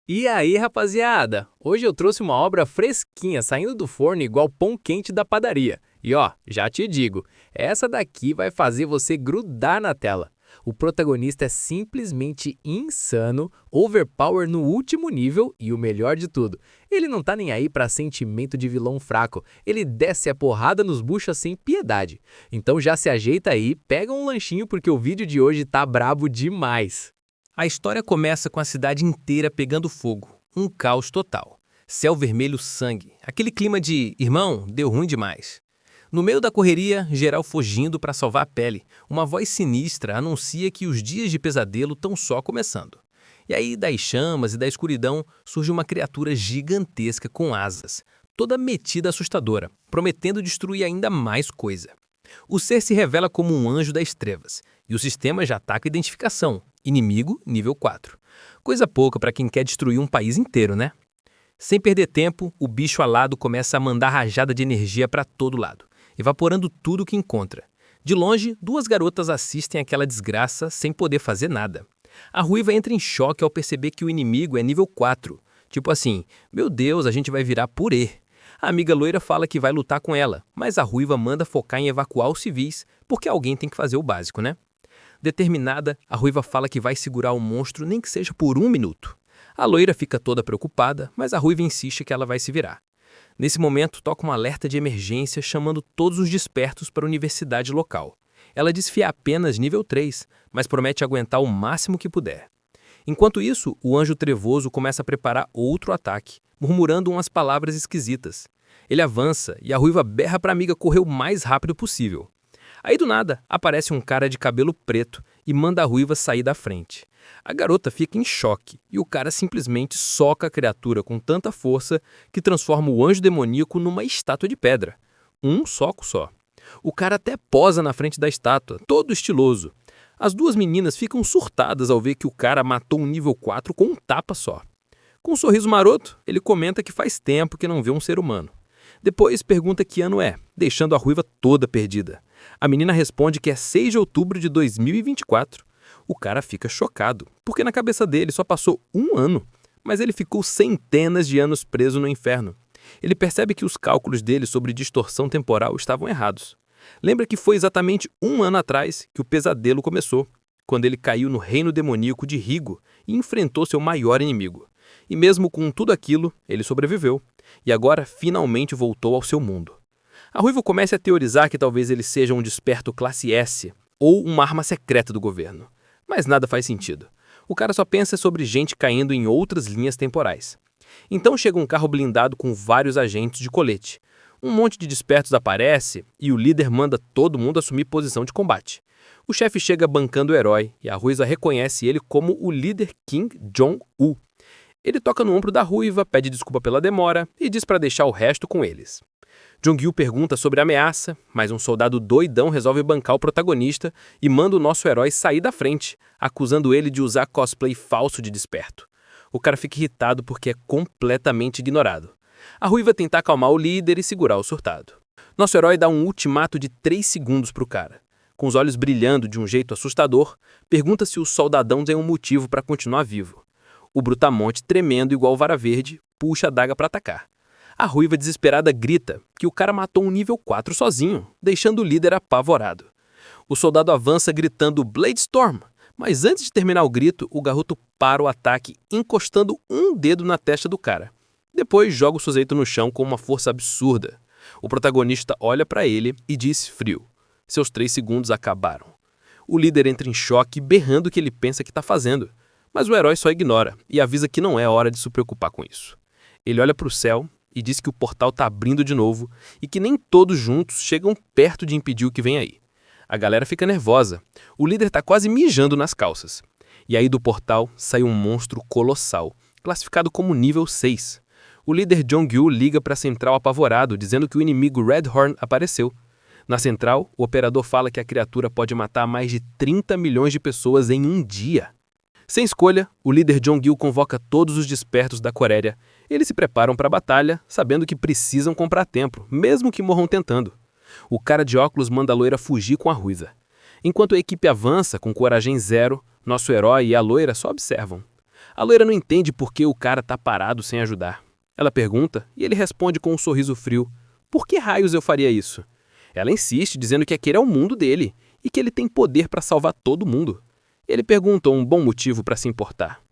E aí, rapaziada? Hoje eu trouxe uma obra fresquinha, saindo do forno igual pão quente da padaria. E ó, já te digo, essa daqui vai fazer você grudar na tela. O protagonista é simplesmente insano, overpower no último nível e o melhor de tudo, ele não tá nem aí pra sentimento de vilão fraco, ele desce a porrada nos buchas sem piedade. Então já se ajeita aí, pega um lanchinho porque o vídeo de hoje tá brabo demais. A história começa com a cidade inteira pegando fogo, um caos total. Céu vermelho sangue, aquele clima de irmão, deu ruim demais. No meio da correria, geral fugindo para salvar a pele, uma voz sinistra anuncia que os dias de pesadelo estão só começando. E aí, das chamas e da escuridão, surge uma criatura gigantesca com asas, toda metida assustadora, prometendo destruir ainda mais coisa. O ser se revela como um anjo das trevas, e o sistema já ataca a identificação, inimigo nível 4. Coisa pouca para quem quer destruir um país inteiro, né? Sem perder tempo, o bicho alado começa a mandar rajada de energia para todo lado, evaporando tudo que encontra. De longe, duas garotas assistem aquela desgraça sem poder fazer nada. A ruiva entra em choque ao perceber que o inimigo é nível 4. Tipo assim, meu Deus, a gente vai virar purê. A amiga loira fala que vai lutar com ela, mas a ruiva manda focar em evacuar os civis, porque alguém tem que fazer o básico, né? Determinada, a ruiva fala que vai segurar o monstro nem que seja por 1 minuto. A loira fica toda preocupada, mas a ruiva insiste que ela vai se virar. Nesse momento, toca um alerta de emergência chamando todos os despertos para a universidade local. Ela desfia apenas nível 3, mas promete aguentar o máximo que puder. Enquanto isso, o anjo trevoso começa a preparar outro ataque, murmurando umas palavras esquisitas. Ele avança e a ruiva berra para a amiga correr o mais rápido possível. Aí do nada, aparece um cara de cabelo preto e manda a ruiva sair da frente. A garota fica em choque e o cara simplesmente soca a criatura com tanta força que transforma o anjo demoníaco numa estátua de pedra. Um soco só. O cara até posa na frente da estátua, todo estiloso. As duas meninas ficam surtadas ao ver que o cara matou um nível 4 com um tapa só. Com um sorriso maroto, ele comenta que faz tempo que não vê um ser humano. Depois pergunta que ano é, deixando a ruiva toda perdida. A menina responde que é 6 de outubro de 2024. O cara fica chocado, porque na cabeça dele só passou 1 ano, mas ele ficou centenas de anos preso no inferno. Ele percebe que os cálculos dele sobre distorção temporal estavam errados. Lembra que foi exatamente 1 ano atrás que o pesadelo começou, quando ele caiu no reino demoníaco de Rigo e enfrentou seu maior inimigo. E mesmo com tudo aquilo, ele sobreviveu, e agora finalmente voltou ao seu mundo. A ruiva começa a teorizar que talvez ele seja um desperto classe S ou uma arma secreta do governo. Mas nada faz sentido. O cara só pensa sobre gente caindo em outras linhas temporais. Então chega um carro blindado com vários agentes de colete. Um monte de despertos aparece e o líder manda todo mundo assumir posição de combate. O chefe chega bancando o herói e a ruiva reconhece ele como o líder King Jong-un. Ele toca no ombro da ruiva, pede desculpa pela demora e diz para deixar o resto com eles. Jong-il pergunta sobre a ameaça, mas um soldado doidão resolve bancar o protagonista e manda o nosso herói sair da frente, acusando ele de usar cosplay falso de desperto. O cara fica irritado porque é completamente ignorado. A ruiva tenta acalmar o líder e segurar o surtado. Nosso herói dá um ultimato de 3 segundos pro cara. Com os olhos brilhando de um jeito assustador, pergunta se o soldadão tem um motivo para continuar vivo. O brutamonte, tremendo igual vara verde, puxa a daga para atacar. A ruiva desesperada grita que o cara matou um nível 4 sozinho, deixando o líder apavorado. O soldado avança gritando Blade Storm, mas antes de terminar o grito, o garoto para o ataque encostando um dedo na testa do cara. Depois joga o sujeito no chão com uma força absurda. O protagonista olha para ele e diz frio. Seus 3 segundos acabaram. O líder entra em choque, berrando o que ele pensa que está fazendo. Mas o herói só ignora e avisa que não é hora de se preocupar com isso. Ele olha para o céu e diz que o portal está abrindo de novo e que nem todos juntos chegam perto de impedir o que vem aí. A galera fica nervosa. O líder está quase mijando nas calças. E aí do portal sai um monstro colossal, classificado como nível 6. O líder Jong-il liga para a central apavorado, dizendo que o inimigo Redhorn apareceu. Na central, o operador fala que a criatura pode matar mais de 30 milhões de pessoas em um dia. Sem escolha, o líder Jong-il convoca todos os despertos da Coreia. Eles se preparam para a batalha, sabendo que precisam comprar tempo, mesmo que morram tentando. O cara de óculos manda a loira fugir com a ruiva. Enquanto a equipe avança com coragem zero, nosso herói e a loira só observam. A loira não entende por que o cara tá parado sem ajudar. Ela pergunta e ele responde com um sorriso frio. Por que raios eu faria isso? Ela insiste, dizendo que aquele é o mundo dele e que ele tem poder para salvar todo mundo. Ele pergunta um bom motivo para se importar.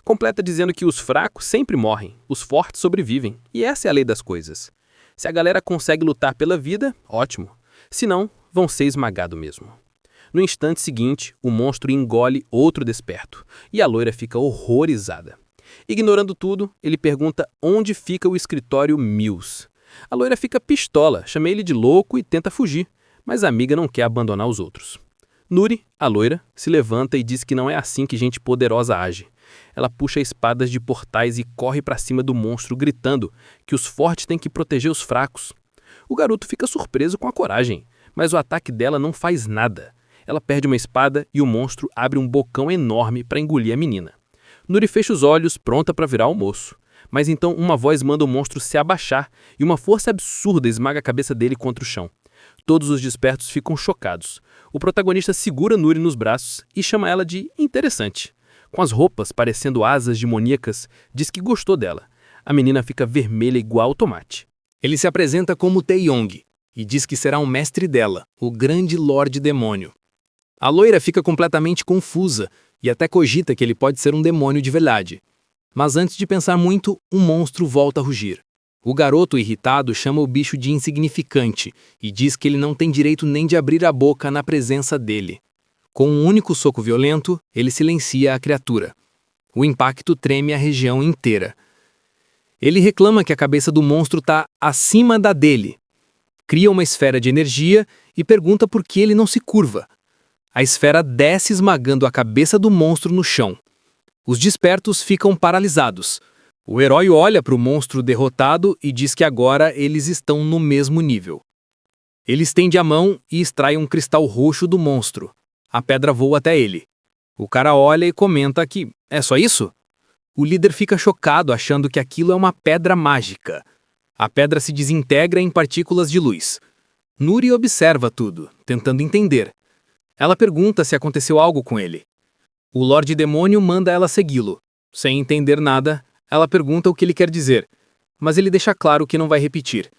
Completa dizendo que os fracos sempre morrem, os fortes sobrevivem, e essa é a lei das coisas. Se a galera consegue lutar pela vida, ótimo. Se não, vão ser esmagados mesmo. No instante seguinte, o monstro engole outro desperto, e a loira fica horrorizada. Ignorando tudo, ele pergunta onde fica o escritório Mills. A loira fica pistola, chama ele de louco e tenta fugir, mas a amiga não quer abandonar os outros. Nuri, a loira, se levanta e diz que não é assim que gente poderosa age. Ela puxa espadas de portais e corre para cima do monstro, gritando que os fortes têm que proteger os fracos. O garoto fica surpreso com a coragem, mas o ataque dela não faz nada. Ela perde uma espada e o monstro abre um bocão enorme para engolir a menina. Nuri fecha os olhos, pronta para virar almoço. Mas então uma voz manda o monstro se abaixar e uma força absurda esmaga a cabeça dele contra o chão. Todos os despertos ficam chocados. O protagonista segura Nuri nos braços e chama ela de interessante. Com as roupas parecendo asas demoníacas, diz que gostou dela. A menina fica vermelha igual tomate. Ele se apresenta como Taeyong e diz que será um mestre dela, o grande Lorde Demônio. A loira fica completamente confusa e até cogita que ele pode ser um demônio de verdade. Mas antes de pensar muito, um monstro volta a rugir. O garoto irritado chama o bicho de insignificante e diz que ele não tem direito nem de abrir a boca na presença dele. Com um único soco violento, ele silencia a criatura. O impacto treme a região inteira. Ele reclama que a cabeça do monstro está acima da dele. Cria uma esfera de energia e pergunta por que ele não se curva. A esfera desce esmagando a cabeça do monstro no chão. Os despertos ficam paralisados. O herói olha para o monstro derrotado e diz que agora eles estão no mesmo nível. Ele estende a mão e extrai um cristal roxo do monstro. A pedra voa até ele. O cara olha e comenta que é só isso? O líder fica chocado achando que aquilo é uma pedra mágica. A pedra se desintegra em partículas de luz. Nuri observa tudo, tentando entender. Ela pergunta se aconteceu algo com ele. O Lorde Demônio manda ela segui-lo. Sem entender nada, ela pergunta o que ele quer dizer, mas ele deixa claro que não vai repetir.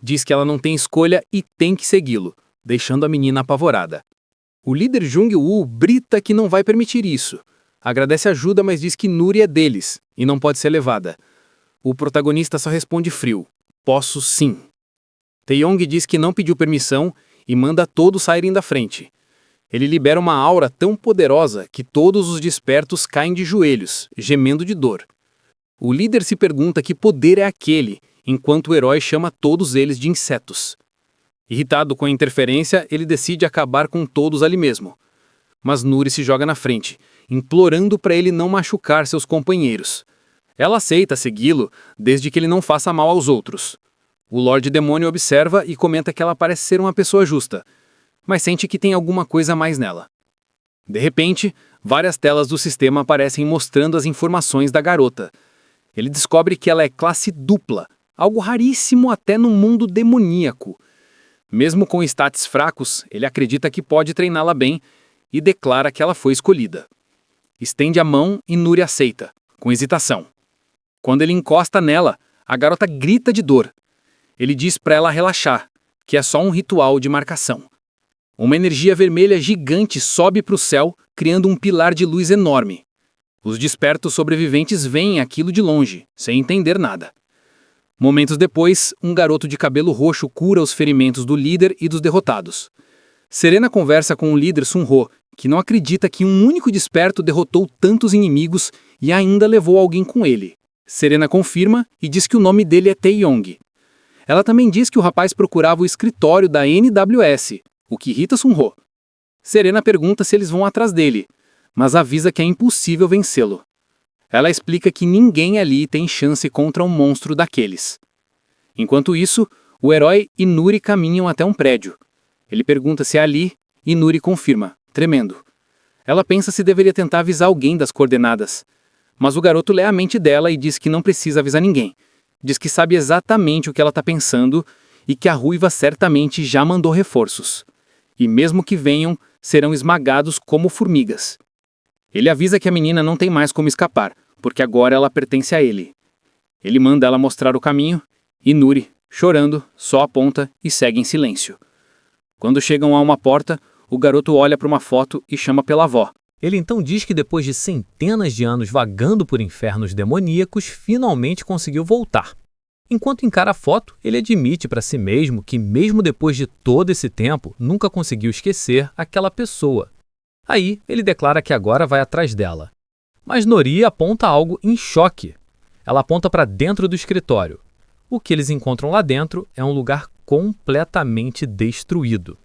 Diz que ela não tem escolha e tem que segui-lo, deixando a menina apavorada. O líder Jung-woo brita que não vai permitir isso. Agradece ajuda, mas diz que Nuri é deles e não pode ser levada. O protagonista só responde frio: posso sim. Taeyong diz que não pediu permissão e manda todos saírem da frente. Ele libera uma aura tão poderosa que todos os despertos caem de joelhos, gemendo de dor. O líder se pergunta que poder é aquele, enquanto o herói chama todos eles de insetos. Irritado com a interferência, ele decide acabar com todos ali mesmo. Mas Nuri se joga na frente, implorando para ele não machucar seus companheiros. Ela aceita segui-lo, desde que ele não faça mal aos outros. O Lorde Demônio observa e comenta que ela parece ser uma pessoa justa, mas sente que tem alguma coisa a mais nela. De repente, várias telas do sistema aparecem mostrando as informações da garota. Ele descobre que ela é classe dupla, algo raríssimo até no mundo demoníaco. Mesmo com status fracos, ele acredita que pode treiná-la bem e declara que ela foi escolhida. Estende a mão e Nuri aceita, com hesitação. Quando ele encosta nela, a garota grita de dor. Ele diz para ela relaxar, que é só um ritual de marcação. Uma energia vermelha gigante sobe para o céu, criando um pilar de luz enorme. Os despertos sobreviventes veem aquilo de longe, sem entender nada. Momentos depois, um garoto de cabelo roxo cura os ferimentos do líder e dos derrotados. Serena conversa com o líder Sun-ho, que não acredita que um único desperto derrotou tantos inimigos e ainda levou alguém com ele. Serena confirma e diz que o nome dele é Taeyong. Ela também diz que o rapaz procurava o escritório da NWS, o que irrita Sun-ho. Serena pergunta se eles vão atrás dele, mas avisa que é impossível vencê-lo. Ela explica que ninguém ali tem chance contra um monstro daqueles. Enquanto isso, o herói e Nuri caminham até um prédio. Ele pergunta se é ali e Nuri confirma, tremendo. Ela pensa se deveria tentar avisar alguém das coordenadas, mas o garoto lê a mente dela e diz que não precisa avisar ninguém. Diz que sabe exatamente o que ela está pensando e que a ruiva certamente já mandou reforços. E mesmo que venham, serão esmagados como formigas. Ele avisa que a menina não tem mais como escapar, porque agora ela pertence a ele. Ele manda ela mostrar o caminho, e Nuri, chorando, só aponta e segue em silêncio. Quando chegam a uma porta, o garoto olha para uma foto e chama pela avó. Ele então diz que depois de centenas de anos vagando por infernos demoníacos, finalmente conseguiu voltar. Enquanto encara a foto, ele admite para si mesmo que, mesmo depois de todo esse tempo, nunca conseguiu esquecer aquela pessoa. Aí, ele declara que agora vai atrás dela. Mas Nori aponta algo em choque. Ela aponta para dentro do escritório. O que eles encontram lá dentro é um lugar completamente destruído.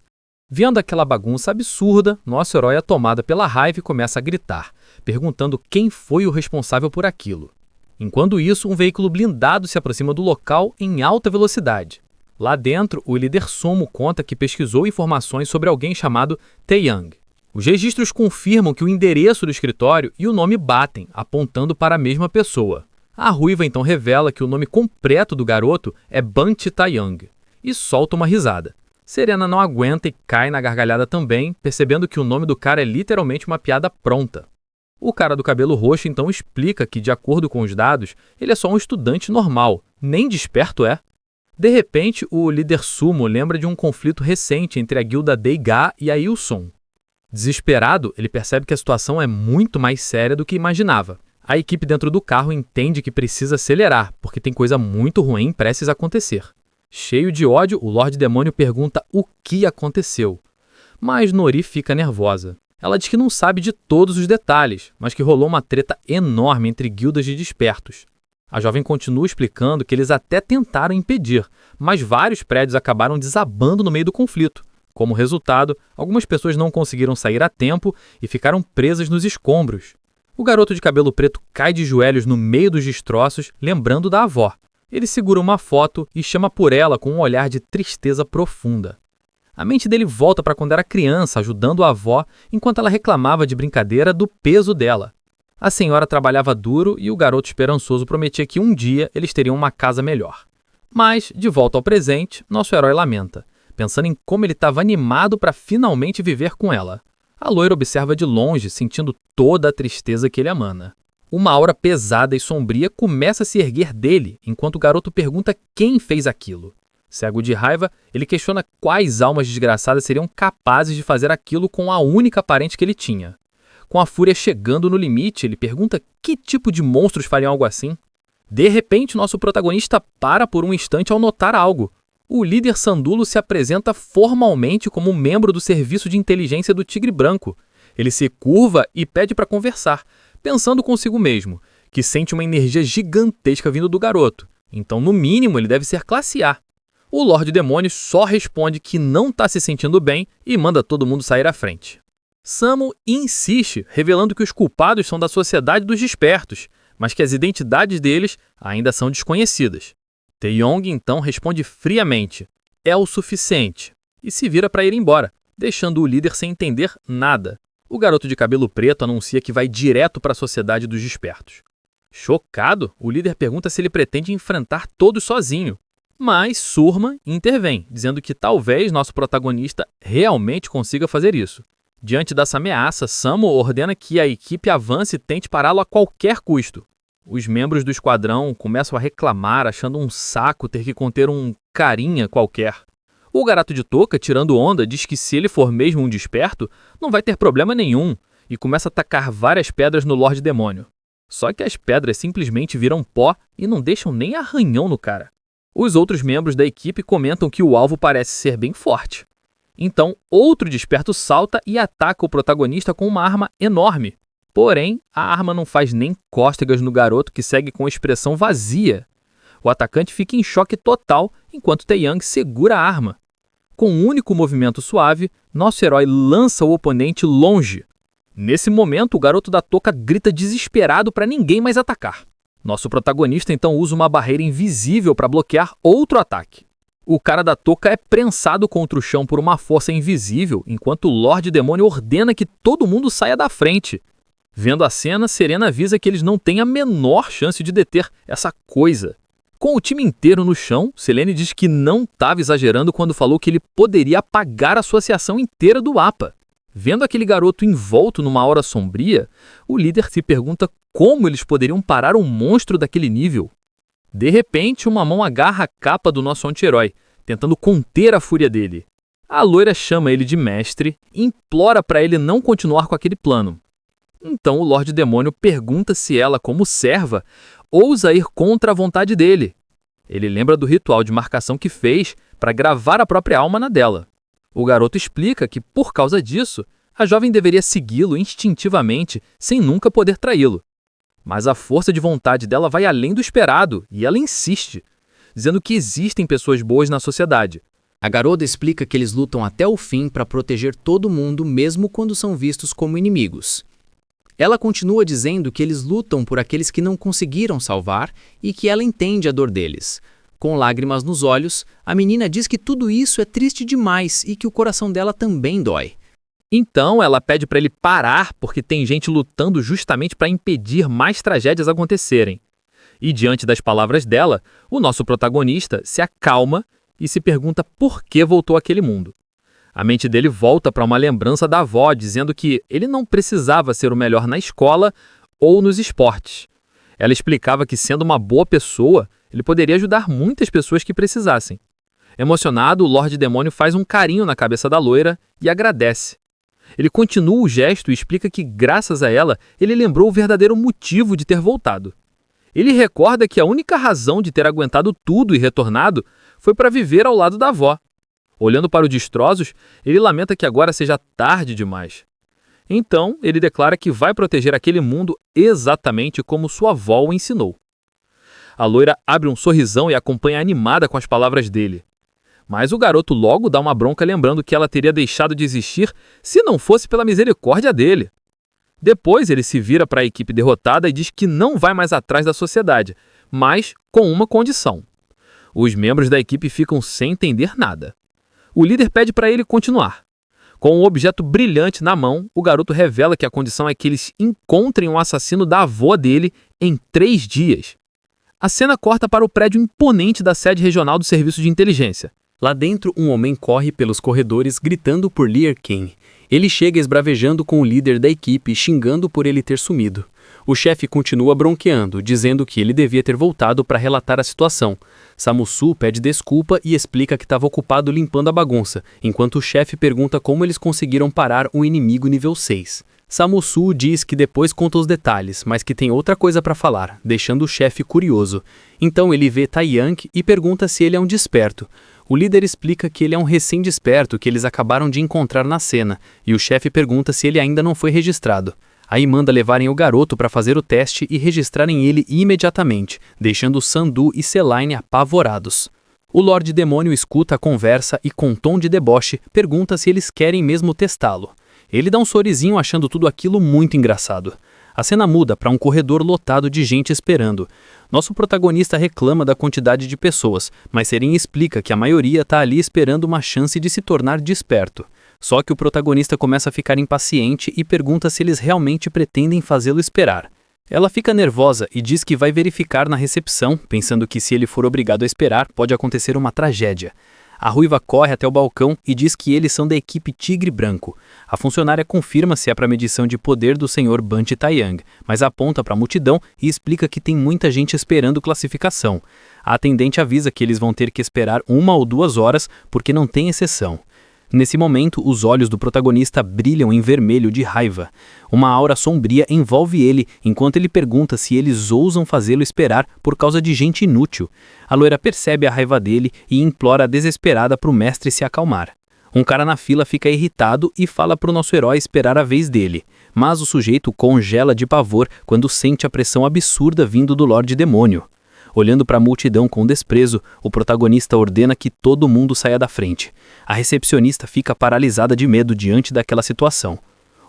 Vendo aquela bagunça absurda, nosso herói é tomado pela raiva e começa a gritar, perguntando quem foi o responsável por aquilo. Enquanto isso, um veículo blindado se aproxima do local em alta velocidade. Lá dentro, o líder sumo conta que pesquisou informações sobre alguém chamado Tae-young. Os registros confirmam que o endereço do escritório e o nome batem, apontando para a mesma pessoa. A ruiva então revela que o nome completo do garoto é Bunty Tae-young e solta uma risada. Serena não aguenta e cai na gargalhada também, percebendo que o nome do cara é literalmente uma piada pronta. O cara do cabelo roxo então explica que, de acordo com os dados, ele é só um estudante normal, nem desperto é. De repente, o líder sumo lembra de um conflito recente entre a guilda Dae-ga e a Ilson. Desesperado, ele percebe que a situação é muito mais séria do que imaginava. A equipe dentro do carro entende que precisa acelerar, porque tem coisa muito ruim prestes a acontecer. Cheio de ódio, o Lorde Demônio pergunta o que aconteceu. Mas Nori fica nervosa. Ela diz que não sabe de todos os detalhes, mas que rolou uma treta enorme entre guildas de despertos. A jovem continua explicando que eles até tentaram impedir, mas vários prédios acabaram desabando no meio do conflito. Como resultado, algumas pessoas não conseguiram sair a tempo e ficaram presas nos escombros. O garoto de cabelo preto cai de joelhos no meio dos destroços, lembrando da avó. Ele segura uma foto e chama por ela com um olhar de tristeza profunda. A mente dele volta para quando era criança, ajudando a avó, enquanto ela reclamava de brincadeira do peso dela. A senhora trabalhava duro e o garoto esperançoso prometia que um dia eles teriam uma casa melhor. Mas, de volta ao presente, nosso herói lamenta, pensando em como ele estava animado para finalmente viver com ela. A loira observa de longe, sentindo toda a tristeza que ele emana. Uma aura pesada e sombria começa a se erguer dele, enquanto o garoto pergunta quem fez aquilo. Cego de raiva, ele questiona quais almas desgraçadas seriam capazes de fazer aquilo com a única parente que ele tinha. Com a fúria chegando no limite, ele pergunta que tipo de monstros fariam algo assim. De repente, nosso protagonista para por um instante ao notar algo. O líder Sandulo se apresenta formalmente como um membro do serviço de inteligência do Tigre Branco. Ele se curva e pede para conversar, pensando consigo mesmo, que sente uma energia gigantesca vindo do garoto. Então, no mínimo, ele deve ser classe A. O Lorde Demônio só responde que não está se sentindo bem e manda todo mundo sair à frente. Samo insiste, revelando que os culpados são da Sociedade dos Despertos, mas que as identidades deles ainda são desconhecidas. Tae-young então responde friamente, é o suficiente, e se vira para ir embora, deixando o líder sem entender nada. O garoto de cabelo preto anuncia que vai direto para a Sociedade dos Despertos. Chocado, o líder pergunta se ele pretende enfrentar todos sozinho. Mas Surma intervém, dizendo que talvez nosso protagonista realmente consiga fazer isso. Diante dessa ameaça, Samo ordena que a equipe avance e tente pará-lo a qualquer custo. Os membros do esquadrão começam a reclamar, achando um saco ter que conter um carinha qualquer. O garoto de touca, tirando onda, diz que se ele for mesmo um desperto, não vai ter problema nenhum, e começa a tacar várias pedras no Lorde Demônio. Só que as pedras simplesmente viram pó e não deixam nem arranhão no cara. Os outros membros da equipe comentam que o alvo parece ser bem forte. Então, outro desperto salta e ataca o protagonista com uma arma enorme. Porém, a arma não faz nem cócegas no garoto, que segue com expressão vazia. O atacante fica em choque total, enquanto Tae-young segura a arma. Com um único movimento suave, nosso herói lança o oponente longe. Nesse momento, o garoto da touca grita desesperado para ninguém mais atacar. Nosso protagonista então usa uma barreira invisível para bloquear outro ataque. O cara da touca é prensado contra o chão por uma força invisível, enquanto o Lorde Demônio ordena que todo mundo saia da frente. Vendo a cena, Serena avisa que eles não têm a menor chance de deter essa coisa. Com o time inteiro no chão, Selene diz que não estava exagerando quando falou que ele poderia apagar a associação inteira do APA. Vendo aquele garoto envolto numa aura sombria, o líder se pergunta Como eles poderiam parar um monstro daquele nível? De repente, uma mão agarra a capa do nosso anti-herói, tentando conter a fúria dele. A loira chama ele de mestre e implora para ele não continuar com aquele plano. Então o Lorde Demônio pergunta se ela, como serva, ousa ir contra a vontade dele. Ele lembra do ritual de marcação que fez para gravar a própria alma na dela. O garoto explica que, por causa disso, a jovem deveria segui-lo instintivamente, sem nunca poder traí-lo. Mas a força de vontade dela vai além do esperado, e ela insiste, dizendo que existem pessoas boas na sociedade. A garota explica que eles lutam até o fim para proteger todo mundo, mesmo quando são vistos como inimigos. Ela continua dizendo que eles lutam por aqueles que não conseguiram salvar e que ela entende a dor deles. Com lágrimas nos olhos, a menina diz que tudo isso é triste demais e que o coração dela também dói. Então ela pede para ele parar porque tem gente lutando justamente para impedir mais tragédias acontecerem. E diante das palavras dela, o nosso protagonista se acalma e se pergunta por que voltou àquele mundo. A mente dele volta para uma lembrança da avó, dizendo que ele não precisava ser o melhor na escola ou nos esportes. Ela explicava que, sendo uma boa pessoa, ele poderia ajudar muitas pessoas que precisassem. Emocionado, o Lorde Demônio faz um carinho na cabeça da loira e agradece. Ele continua o gesto e explica que, graças a ela, ele lembrou o verdadeiro motivo de ter voltado. Ele recorda que a única razão de ter aguentado tudo e retornado foi para viver ao lado da avó. Olhando para os destroços, ele lamenta que agora seja tarde demais. Então, ele declara que vai proteger aquele mundo exatamente como sua avó o ensinou. A loira abre um sorrisão e acompanha animada com as palavras dele. Mas o garoto logo dá uma bronca lembrando que ela teria deixado de existir se não fosse pela misericórdia dele. Depois ele se vira para a equipe derrotada e diz que não vai mais atrás da sociedade, mas com uma condição. Os membros da equipe ficam sem entender nada. O líder pede para ele continuar. Com um objeto brilhante na mão, o garoto revela que a condição é que eles encontrem o assassino da avó dele em 3 dias. A cena corta para o prédio imponente da sede regional do Serviço de Inteligência. Lá dentro, um homem corre pelos corredores gritando por Lear King. Ele chega esbravejando com o líder da equipe, xingando por ele ter sumido. O chefe continua bronqueando, dizendo que ele devia ter voltado para relatar a situação. Samusu pede desculpa e explica que estava ocupado limpando a bagunça, enquanto o chefe pergunta como eles conseguiram parar um inimigo nível 6. Samusu diz que depois conta os detalhes, mas que tem outra coisa para falar, deixando o chefe curioso. Então ele vê Taiyang e pergunta se ele é um desperto. O líder explica que ele é um recém-desperto que eles acabaram de encontrar na cena, e o chefe pergunta se ele ainda não foi registrado. Aí manda levarem o garoto para fazer o teste e registrarem ele imediatamente, deixando Sandu e Celine apavorados. O Lorde Demônio escuta a conversa e, com tom de deboche, pergunta se eles querem mesmo testá-lo. Ele dá um sorrisinho achando tudo aquilo muito engraçado. A cena muda para um corredor lotado de gente esperando. Nosso protagonista reclama da quantidade de pessoas, mas Seren explica que a maioria está ali esperando uma chance de se tornar desperto. Só que o protagonista começa a ficar impaciente e pergunta se eles realmente pretendem fazê-lo esperar. Ela fica nervosa e diz que vai verificar na recepção, pensando que se ele for obrigado a esperar, pode acontecer uma tragédia. A ruiva corre até o balcão e diz que eles são da equipe Tigre Branco. A funcionária confirma se é para a medição de poder do Sr. Banti Taiyang, mas aponta para a multidão e explica que tem muita gente esperando classificação. A atendente avisa que eles vão ter que esperar 1 ou 2 horas porque não tem exceção. Nesse momento, os olhos do protagonista brilham em vermelho de raiva. Uma aura sombria envolve ele, enquanto ele pergunta se eles ousam fazê-lo esperar por causa de gente inútil. A loira percebe a raiva dele e implora desesperada para o mestre se acalmar. Um cara na fila fica irritado e fala para o nosso herói esperar a vez dele. Mas o sujeito congela de pavor quando sente a pressão absurda vindo do Lorde Demônio. Olhando para a multidão com desprezo, o protagonista ordena que todo mundo saia da frente. A recepcionista fica paralisada de medo diante daquela situação.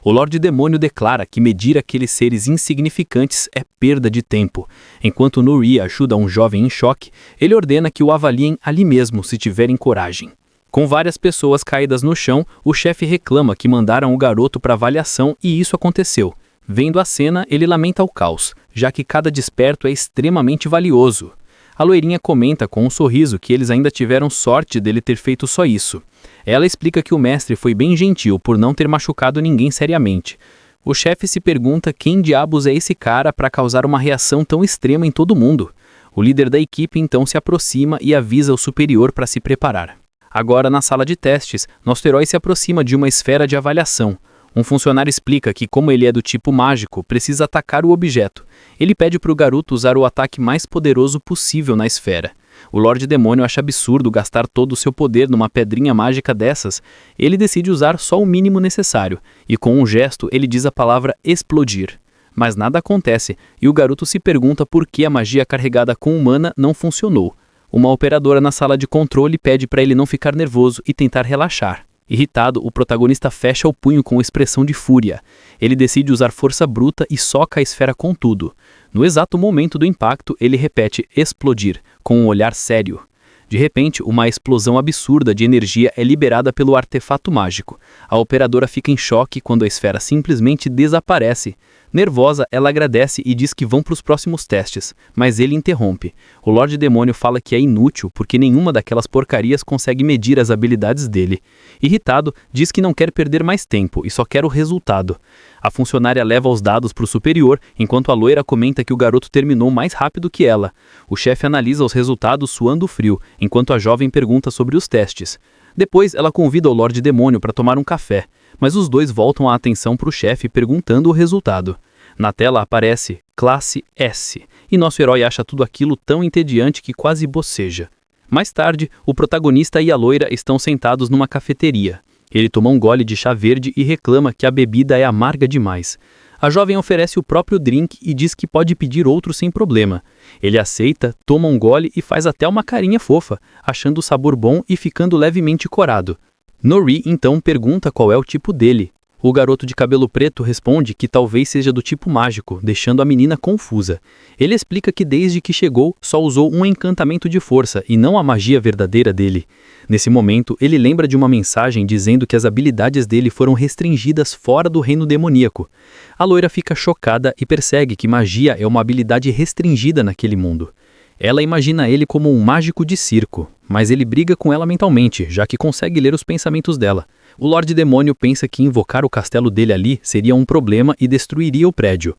O Lorde Demônio declara que medir aqueles seres insignificantes é perda de tempo. Enquanto Nuri ajuda um jovem em choque, ele ordena que o avaliem ali mesmo se tiverem coragem. Com várias pessoas caídas no chão, o chefe reclama que mandaram o garoto para avaliação e isso aconteceu. Vendo a cena, ele lamenta o caos, já que cada desperto é extremamente valioso. A loirinha comenta com um sorriso que eles ainda tiveram sorte dele ter feito só isso. Ela explica que o mestre foi bem gentil por não ter machucado ninguém seriamente. O chefe se pergunta quem diabos é esse cara para causar uma reação tão extrema em todo mundo. O líder da equipe então se aproxima e avisa o superior para se preparar. Agora, na sala de testes, nosso herói se aproxima de uma esfera de avaliação. Um funcionário explica que, como ele é do tipo mágico, precisa atacar o objeto. Ele pede para o garoto usar o ataque mais poderoso possível na esfera. O Lorde Demônio acha absurdo gastar todo o seu poder numa pedrinha mágica dessas. Ele decide usar só o mínimo necessário, e com um gesto ele diz a palavra explodir. Mas nada acontece, e o garoto se pergunta por que a magia carregada com humana não funcionou. Uma operadora na sala de controle pede para ele não ficar nervoso e tentar relaxar. Irritado, o protagonista fecha o punho com expressão de fúria. Ele decide usar força bruta e soca a esfera com tudo. No exato momento do impacto, ele repete explodir, com um olhar sério. De repente, uma explosão absurda de energia é liberada pelo artefato mágico. A operadora fica em choque quando a esfera simplesmente desaparece. Nervosa, ela agradece e diz que vão para os próximos testes, mas ele interrompe. O Lorde Demônio fala que é inútil porque nenhuma daquelas porcarias consegue medir as habilidades dele. Irritado, diz que não quer perder mais tempo e só quer o resultado. A funcionária leva os dados para o superior, enquanto a loira comenta que o garoto terminou mais rápido que ela. O chefe analisa os resultados suando frio, enquanto a jovem pergunta sobre os testes. Depois, ela convida o Lorde Demônio para tomar um café, mas os dois voltam a atenção para o chefe perguntando o resultado. Na tela aparece Classe S, e nosso herói acha tudo aquilo tão entediante que quase boceja. Mais tarde, o protagonista e a loira estão sentados numa cafeteria. Ele toma um gole de chá verde e reclama que a bebida é amarga demais. A jovem oferece o próprio drink e diz que pode pedir outro sem problema. Ele aceita, toma um gole e faz até uma carinha fofa, achando o sabor bom e ficando levemente corado. Nori então pergunta qual é o tipo dele. O garoto de cabelo preto responde que talvez seja do tipo mágico, deixando a menina confusa. Ele explica que desde que chegou, só usou um encantamento de força e não a magia verdadeira dele. Nesse momento, ele lembra de uma mensagem dizendo que as habilidades dele foram restringidas fora do reino demoníaco. A loira fica chocada e percebe que magia é uma habilidade restringida naquele mundo. Ela imagina ele como um mágico de circo, mas ele briga com ela mentalmente, já que consegue ler os pensamentos dela. O Lorde Demônio pensa que invocar o castelo dele ali seria um problema e destruiria o prédio.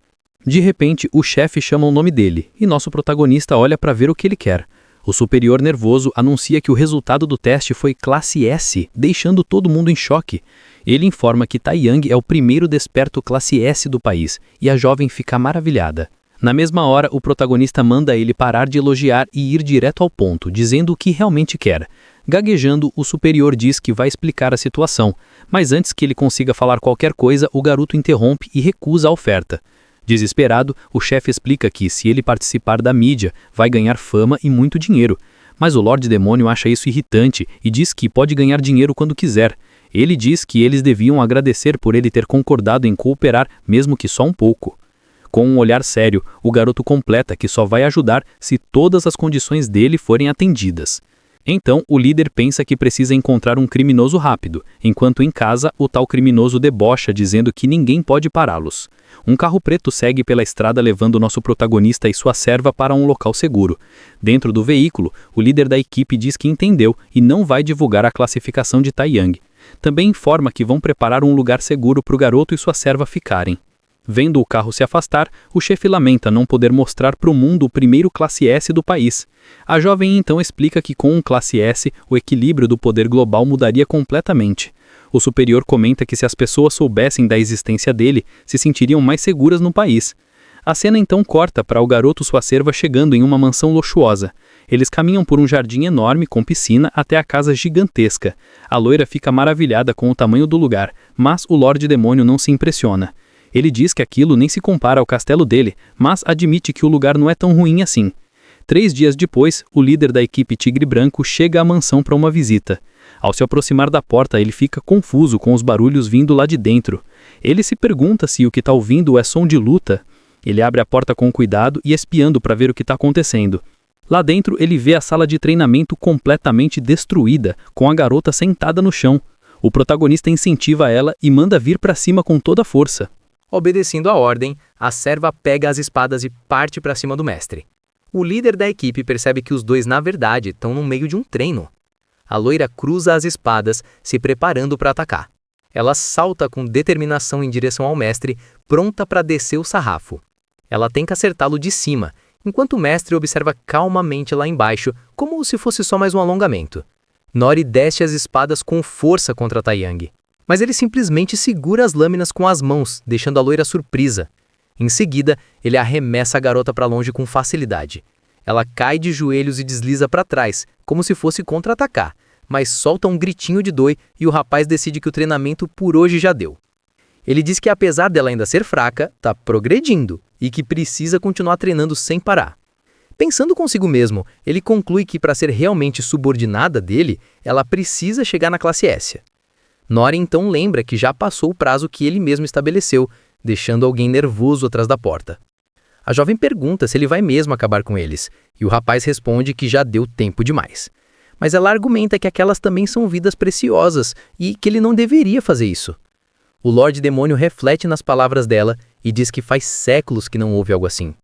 De repente, o chefe chama o nome dele, e nosso protagonista olha para ver o que ele quer. O superior nervoso anuncia que o resultado do teste foi classe S, deixando todo mundo em choque. Ele informa que Taiyang é o primeiro desperto classe S do país, e a jovem fica maravilhada. Na mesma hora, o protagonista manda ele parar de elogiar e ir direto ao ponto, dizendo o que realmente quer. Gaguejando, o superior diz que vai explicar a situação, mas antes que ele consiga falar qualquer coisa, o garoto interrompe e recusa a oferta. Desesperado, o chefe explica que, se ele participar da mídia, vai ganhar fama e muito dinheiro. Mas o Lorde Demônio acha isso irritante e diz que pode ganhar dinheiro quando quiser. Ele diz que eles deviam agradecer por ele ter concordado em cooperar, mesmo que só um pouco. Com um olhar sério, o garoto completa que só vai ajudar se todas as condições dele forem atendidas. Então, o líder pensa que precisa encontrar um criminoso rápido, enquanto em casa, o tal criminoso debocha dizendo que ninguém pode pará-los. Um carro preto segue pela estrada levando nosso protagonista e sua serva para um local seguro. Dentro do veículo, o líder da equipe diz que entendeu e não vai divulgar a classificação de Taiyang. Também informa que vão preparar um lugar seguro para o garoto e sua serva ficarem. Vendo o carro se afastar, o chefe lamenta não poder mostrar para o mundo o primeiro classe S do país. A jovem então explica que com um classe S, o equilíbrio do poder global mudaria completamente. O superior comenta que se as pessoas soubessem da existência dele, se sentiriam mais seguras no país. A cena então corta para o garoto e sua serva chegando em uma mansão luxuosa. Eles caminham por um jardim enorme com piscina até a casa gigantesca. A loira fica maravilhada com o tamanho do lugar, mas o Lorde Demônio não se impressiona. Ele diz que aquilo nem se compara ao castelo dele, mas admite que o lugar não é tão ruim assim. 3 dias depois, o líder da equipe Tigre Branco chega à mansão para uma visita. Ao se aproximar da porta, ele fica confuso com os barulhos vindo lá de dentro. Ele se pergunta se o que está ouvindo é som de luta. Ele abre a porta com cuidado e espiando para ver o que está acontecendo. Lá dentro, ele vê a sala de treinamento completamente destruída, com a garota sentada no chão. O protagonista incentiva ela e manda vir para cima com toda a força. Obedecendo a ordem, a serva pega as espadas e parte para cima do mestre. O líder da equipe percebe que os dois, na verdade, estão no meio de um treino. A loira cruza as espadas, se preparando para atacar. Ela salta com determinação em direção ao mestre, pronta para descer o sarrafo. Ela tem que acertá-lo de cima, enquanto o mestre observa calmamente lá embaixo, como se fosse só mais um alongamento. Nori desce as espadas com força contra Taeyang, mas ele simplesmente segura as lâminas com as mãos, deixando a loira surpresa. Em seguida, ele arremessa a garota para longe com facilidade. Ela cai de joelhos e desliza para trás, como se fosse contra-atacar, mas solta um gritinho de doi e o rapaz decide que o treinamento por hoje já deu. Ele diz que apesar dela ainda ser fraca, está progredindo e que precisa continuar treinando sem parar. Pensando consigo mesmo, ele conclui que para ser realmente subordinada dele, ela precisa chegar na classe S. Nori então lembra que já passou o prazo que ele mesmo estabeleceu, deixando alguém nervoso atrás da porta. A jovem pergunta se ele vai mesmo acabar com eles, e o rapaz responde que já deu tempo demais. Mas ela argumenta que aquelas também são vidas preciosas e que ele não deveria fazer isso. O Lorde Demônio reflete nas palavras dela e diz que faz séculos que não houve algo assim.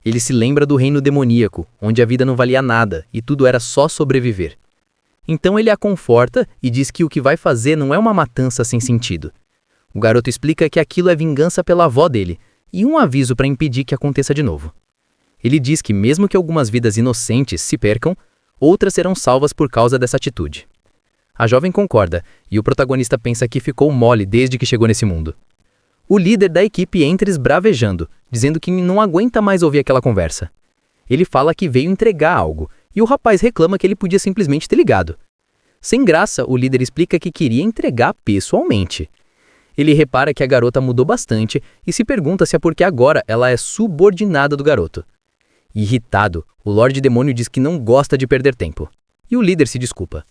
Ele se lembra do reino demoníaco, onde a vida não valia nada e tudo era só sobreviver. Então ele a conforta e diz que o que vai fazer não é uma matança sem sentido. O garoto explica que aquilo é vingança pela avó dele e um aviso para impedir que aconteça de novo. Ele diz que mesmo que algumas vidas inocentes se percam, outras serão salvas por causa dessa atitude. A jovem concorda e o protagonista pensa que ficou mole desde que chegou nesse mundo. O líder da equipe entra esbravejando, dizendo que não aguenta mais ouvir aquela conversa. Ele fala que veio entregar algo, e o rapaz reclama que ele podia simplesmente ter ligado. Sem graça, o líder explica que queria entregar pessoalmente. Ele repara que a garota mudou bastante e se pergunta se é porque agora ela é subordinada do garoto. Irritado, o Lorde Demônio diz que não gosta de perder tempo, e o líder se desculpa.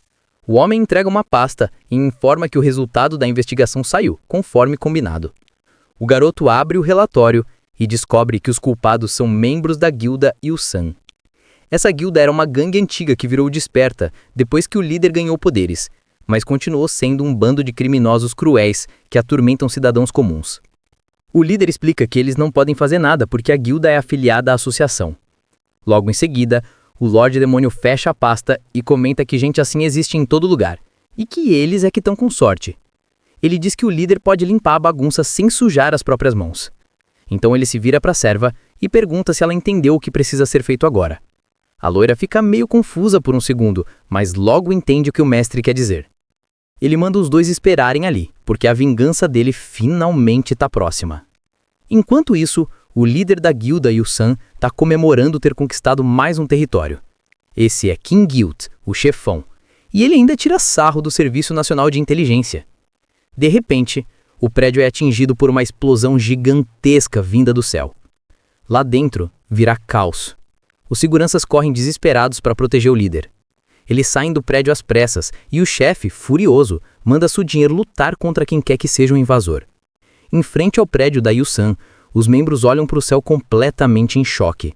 O homem entrega uma pasta e informa que o resultado da investigação saiu, conforme combinado. O garoto abre o relatório e descobre que os culpados são membros da guilda Yusan. Essa guilda era uma gangue antiga que virou Desperta depois que o líder ganhou poderes, mas continuou sendo um bando de criminosos cruéis que atormentam cidadãos comuns. O líder explica que eles não podem fazer nada porque a guilda é afiliada à associação. Logo em seguida, o Lorde Demônio fecha a pasta e comenta que gente assim existe em todo lugar, e que eles é que estão com sorte. Ele diz que o líder pode limpar a bagunça sem sujar as próprias mãos. Então ele se vira para a serva e pergunta se ela entendeu o que precisa ser feito agora. A loira fica meio confusa por um segundo, mas logo entende o que o mestre quer dizer. Ele manda os dois esperarem ali, porque a vingança dele finalmente está próxima. Enquanto isso, o líder da guilda Yusan está comemorando ter conquistado mais um território. Esse é King Guild, o chefão, e ele ainda tira sarro do Serviço Nacional de Inteligência. De repente, o prédio é atingido por uma explosão gigantesca vinda do céu. Lá dentro, vira caos. Os seguranças correm desesperados para proteger o líder. Eles saem do prédio às pressas e o chefe, furioso, manda Sudinher lutar contra quem quer que seja um invasor. Em frente ao prédio da Yusan, os membros olham para o céu completamente em choque.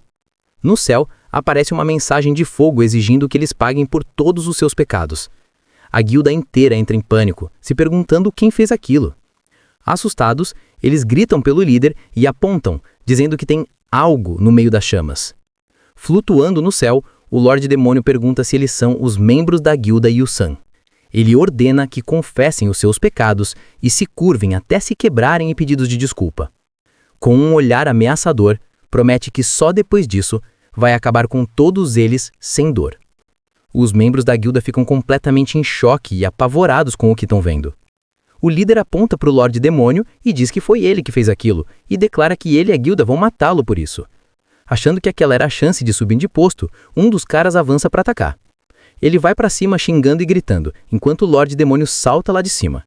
No céu, aparece uma mensagem de fogo exigindo que eles paguem por todos os seus pecados. A guilda inteira entra em pânico, se perguntando quem fez aquilo. Assustados, eles gritam pelo líder e apontam, dizendo que tem algo no meio das chamas. Flutuando no céu, o Lorde Demônio pergunta se eles são os membros da guilda Yusan. Ele ordena que confessem os seus pecados e se curvem até se quebrarem em pedidos de desculpa. Com um olhar ameaçador, promete que só depois disso vai acabar com todos eles sem dor. Os membros da guilda ficam completamente em choque e apavorados com o que estão vendo. O líder aponta para o Lorde Demônio e diz que foi ele que fez aquilo, e declara que ele e a guilda vão matá-lo por isso. Achando que aquela era a chance de subir de posto, um dos caras avança para atacar. Ele vai para cima xingando e gritando, enquanto o Lorde Demônio salta lá de cima.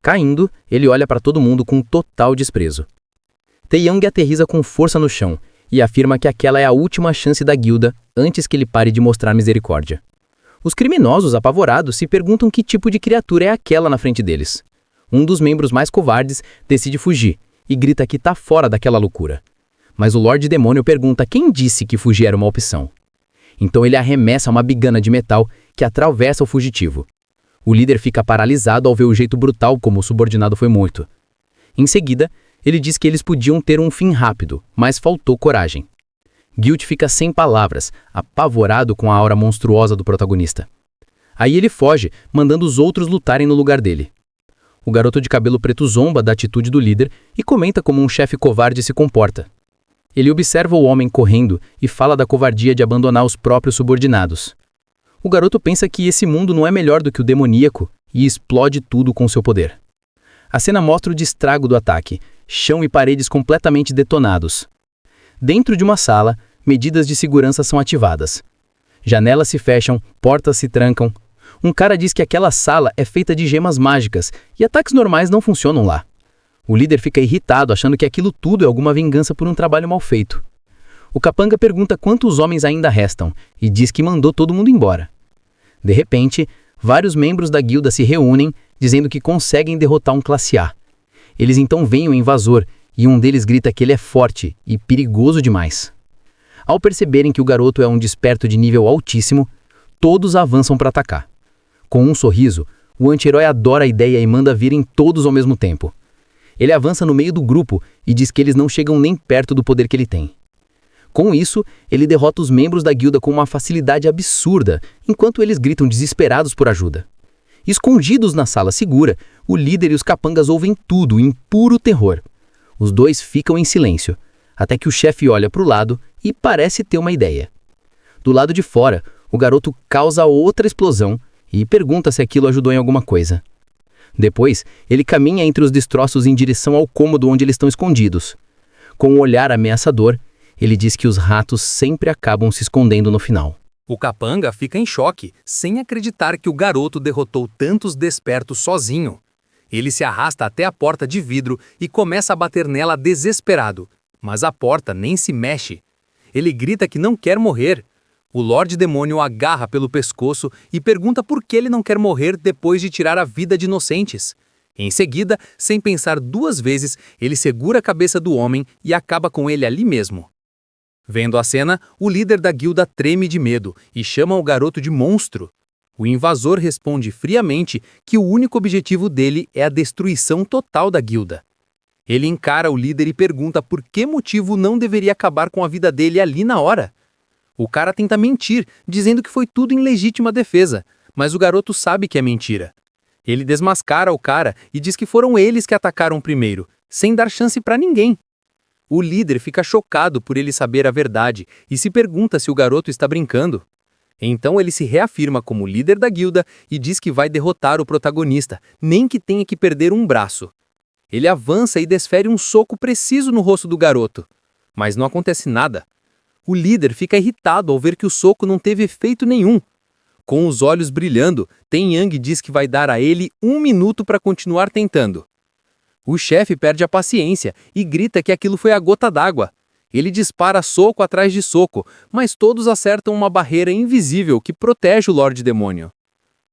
Caindo, ele olha para todo mundo com total desprezo. Taeyang aterriza com força no chão e afirma que aquela é a última chance da guilda antes que ele pare de mostrar misericórdia. Os criminosos, apavorados, se perguntam que tipo de criatura é aquela na frente deles. Um dos membros mais covardes decide fugir e grita que tá fora daquela loucura. Mas o Lorde Demônio pergunta quem disse que fugir era uma opção. Então ele arremessa uma bigana de metal que atravessa o fugitivo. O líder fica paralisado ao ver o jeito brutal como o subordinado foi morto. Em seguida, ele diz que eles podiam ter um fim rápido, mas faltou coragem. Guilt fica sem palavras, apavorado com a aura monstruosa do protagonista. Aí ele foge, mandando os outros lutarem no lugar dele. O garoto de cabelo preto zomba da atitude do líder e comenta como um chefe covarde se comporta. Ele observa o homem correndo e fala da covardia de abandonar os próprios subordinados. O garoto pensa que esse mundo não é melhor do que o demoníaco e explode tudo com seu poder. A cena mostra o destrago do ataque, chão e paredes completamente detonados. Dentro de uma sala, medidas de segurança são ativadas. Janelas se fecham, portas se trancam. Um cara diz que aquela sala é feita de gemas mágicas e ataques normais não funcionam lá. O líder fica irritado, achando que aquilo tudo é alguma vingança por um trabalho mal feito. O capanga pergunta quantos homens ainda restam e diz que mandou todo mundo embora. De repente, vários membros da guilda se reúnem, dizendo que conseguem derrotar um classe A. Eles então veem o invasor e um deles grita que ele é forte e perigoso demais. Ao perceberem que o garoto é um desperto de nível altíssimo, todos avançam para atacar. Com um sorriso, o anti-herói adora a ideia e manda virem todos ao mesmo tempo. Ele avança no meio do grupo e diz que eles não chegam nem perto do poder que ele tem. Com isso, ele derrota os membros da guilda com uma facilidade absurda, enquanto eles gritam desesperados por ajuda. Escondidos na sala segura, o líder e os capangas ouvem tudo em puro terror. Os dois ficam em silêncio, até que o chefe olha para o lado e parece ter uma ideia. Do lado de fora, o garoto causa outra explosão e pergunta se aquilo ajudou em alguma coisa. Depois, ele caminha entre os destroços em direção ao cômodo onde eles estão escondidos. Com um olhar ameaçador, ele diz que os ratos sempre acabam se escondendo no final. O capanga fica em choque, sem acreditar que o garoto derrotou tantos despertos sozinho. Ele se arrasta até a porta de vidro e começa a bater nela desesperado, mas a porta nem se mexe. Ele grita que não quer morrer. O Lorde Demônio o agarra pelo pescoço e pergunta por que ele não quer morrer depois de tirar a vida de inocentes. Em seguida, sem pensar duas vezes, ele segura a cabeça do homem e acaba com ele ali mesmo. Vendo a cena, o líder da guilda treme de medo e chama o garoto de monstro. O invasor responde friamente que o único objetivo dele é a destruição total da guilda. Ele encara o líder e pergunta por que motivo não deveria acabar com a vida dele ali na hora. O cara tenta mentir, dizendo que foi tudo em legítima defesa, mas o garoto sabe que é mentira. Ele desmascara o cara e diz que foram eles que atacaram primeiro, sem dar chance para ninguém. O líder fica chocado por ele saber a verdade e se pergunta se o garoto está brincando. Então ele se reafirma como líder da guilda e diz que vai derrotar o protagonista, nem que tenha que perder um braço. Ele avança e desfere um soco preciso no rosto do garoto, mas não acontece nada. O líder fica irritado ao ver que o soco não teve efeito nenhum. Com os olhos brilhando, Ten Yang diz que vai dar a ele 1 minuto para continuar tentando. O chefe perde a paciência e grita que aquilo foi a gota d'água. Ele dispara soco atrás de soco, mas todos acertam uma barreira invisível que protege o Lorde Demônio.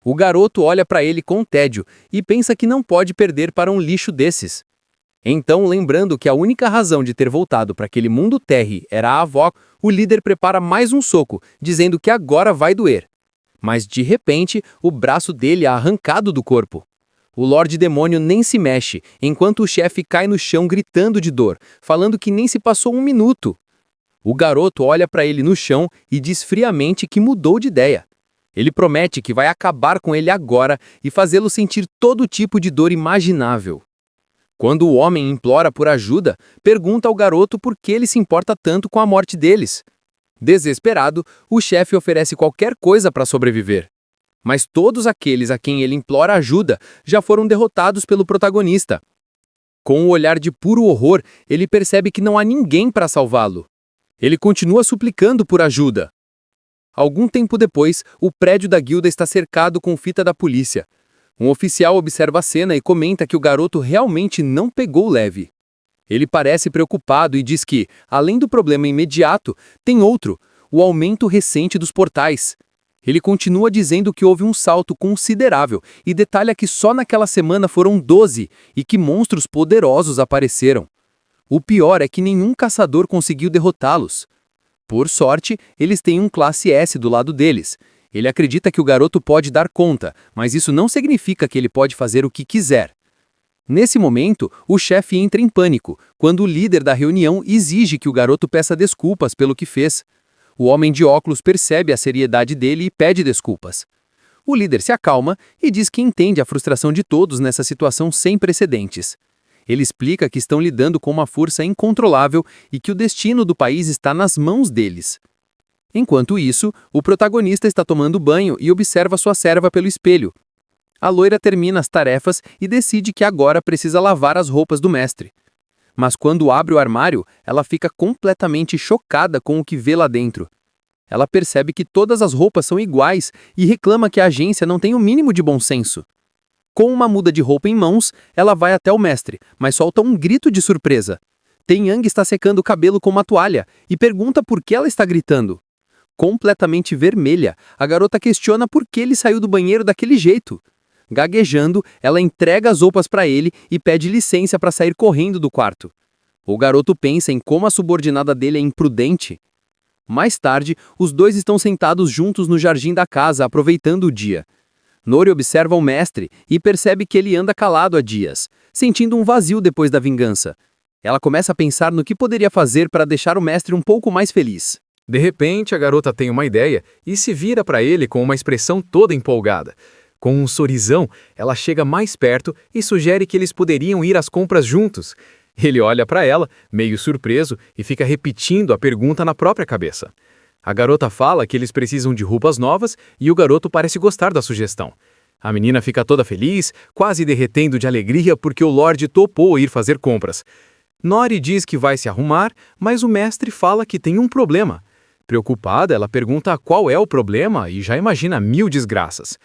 O garoto olha para ele com tédio e pensa que não pode perder para um lixo desses. Então, lembrando que a única razão de ter voltado para aquele mundo terre era a avó, o líder prepara mais um soco, dizendo que agora vai doer. Mas, de repente, o braço dele é arrancado do corpo. O Lorde Demônio nem se mexe, enquanto o chefe cai no chão gritando de dor, falando que nem se passou 1 minuto. O garoto olha para ele no chão e diz friamente que mudou de ideia. Ele promete que vai acabar com ele agora e fazê-lo sentir todo tipo de dor imaginável. Quando o homem implora por ajuda, pergunta ao garoto por que ele se importa tanto com a morte deles. Desesperado, o chefe oferece qualquer coisa para sobreviver. Mas todos aqueles a quem ele implora ajuda já foram derrotados pelo protagonista. Com um olhar de puro horror, ele percebe que não há ninguém para salvá-lo. Ele continua suplicando por ajuda. Algum tempo depois, o prédio da guilda está cercado com fita da polícia. Um oficial observa a cena e comenta que o garoto realmente não pegou leve. Ele parece preocupado e diz que, além do problema imediato, tem outro, o aumento recente dos portais. Ele continua dizendo que houve um salto considerável e detalha que só naquela semana foram 12 e que monstros poderosos apareceram. O pior é que nenhum caçador conseguiu derrotá-los. Por sorte, eles têm um classe S do lado deles. Ele acredita que o garoto pode dar conta, mas isso não significa que ele pode fazer o que quiser. Nesse momento, o chefe entra em pânico, quando o líder da reunião exige que o garoto peça desculpas pelo que fez. O homem de óculos percebe a seriedade dele e pede desculpas. O líder se acalma e diz que entende a frustração de todos nessa situação sem precedentes. Ele explica que estão lidando com uma força incontrolável e que o destino do país está nas mãos deles. Enquanto isso, o protagonista está tomando banho e observa sua serva pelo espelho. A loira termina as tarefas e decide que agora precisa lavar as roupas do mestre. Mas quando abre o armário, ela fica completamente chocada com o que vê lá dentro. Ela percebe que todas as roupas são iguais e reclama que a agência não tem o mínimo de bom senso. Com uma muda de roupa em mãos, ela vai até o mestre, mas solta um grito de surpresa. Yang está secando o cabelo com uma toalha e pergunta por que ela está gritando. Completamente vermelha, a garota questiona por que ele saiu do banheiro daquele jeito. Gaguejando, ela entrega as roupas para ele e pede licença para sair correndo do quarto. O garoto pensa em como a subordinada dele é imprudente. Mais tarde, os dois estão sentados juntos no jardim da casa, aproveitando o dia. Nori observa o mestre e percebe que ele anda calado há dias, sentindo um vazio depois da vingança. Ela começa a pensar no que poderia fazer para deixar o mestre um pouco mais feliz. De repente, a garota tem uma ideia e se vira para ele com uma expressão toda empolgada. Com um sorrisão, ela chega mais perto e sugere que eles poderiam ir às compras juntos. Ele olha para ela, meio surpreso, e fica repetindo a pergunta na própria cabeça. A garota fala que eles precisam de roupas novas e o garoto parece gostar da sugestão. A menina fica toda feliz, quase derretendo de alegria porque o Lorde topou ir fazer compras. Nori diz que vai se arrumar, mas o mestre fala que tem um problema. Preocupada, ela pergunta qual é o problema e já imagina 1000 desgraças.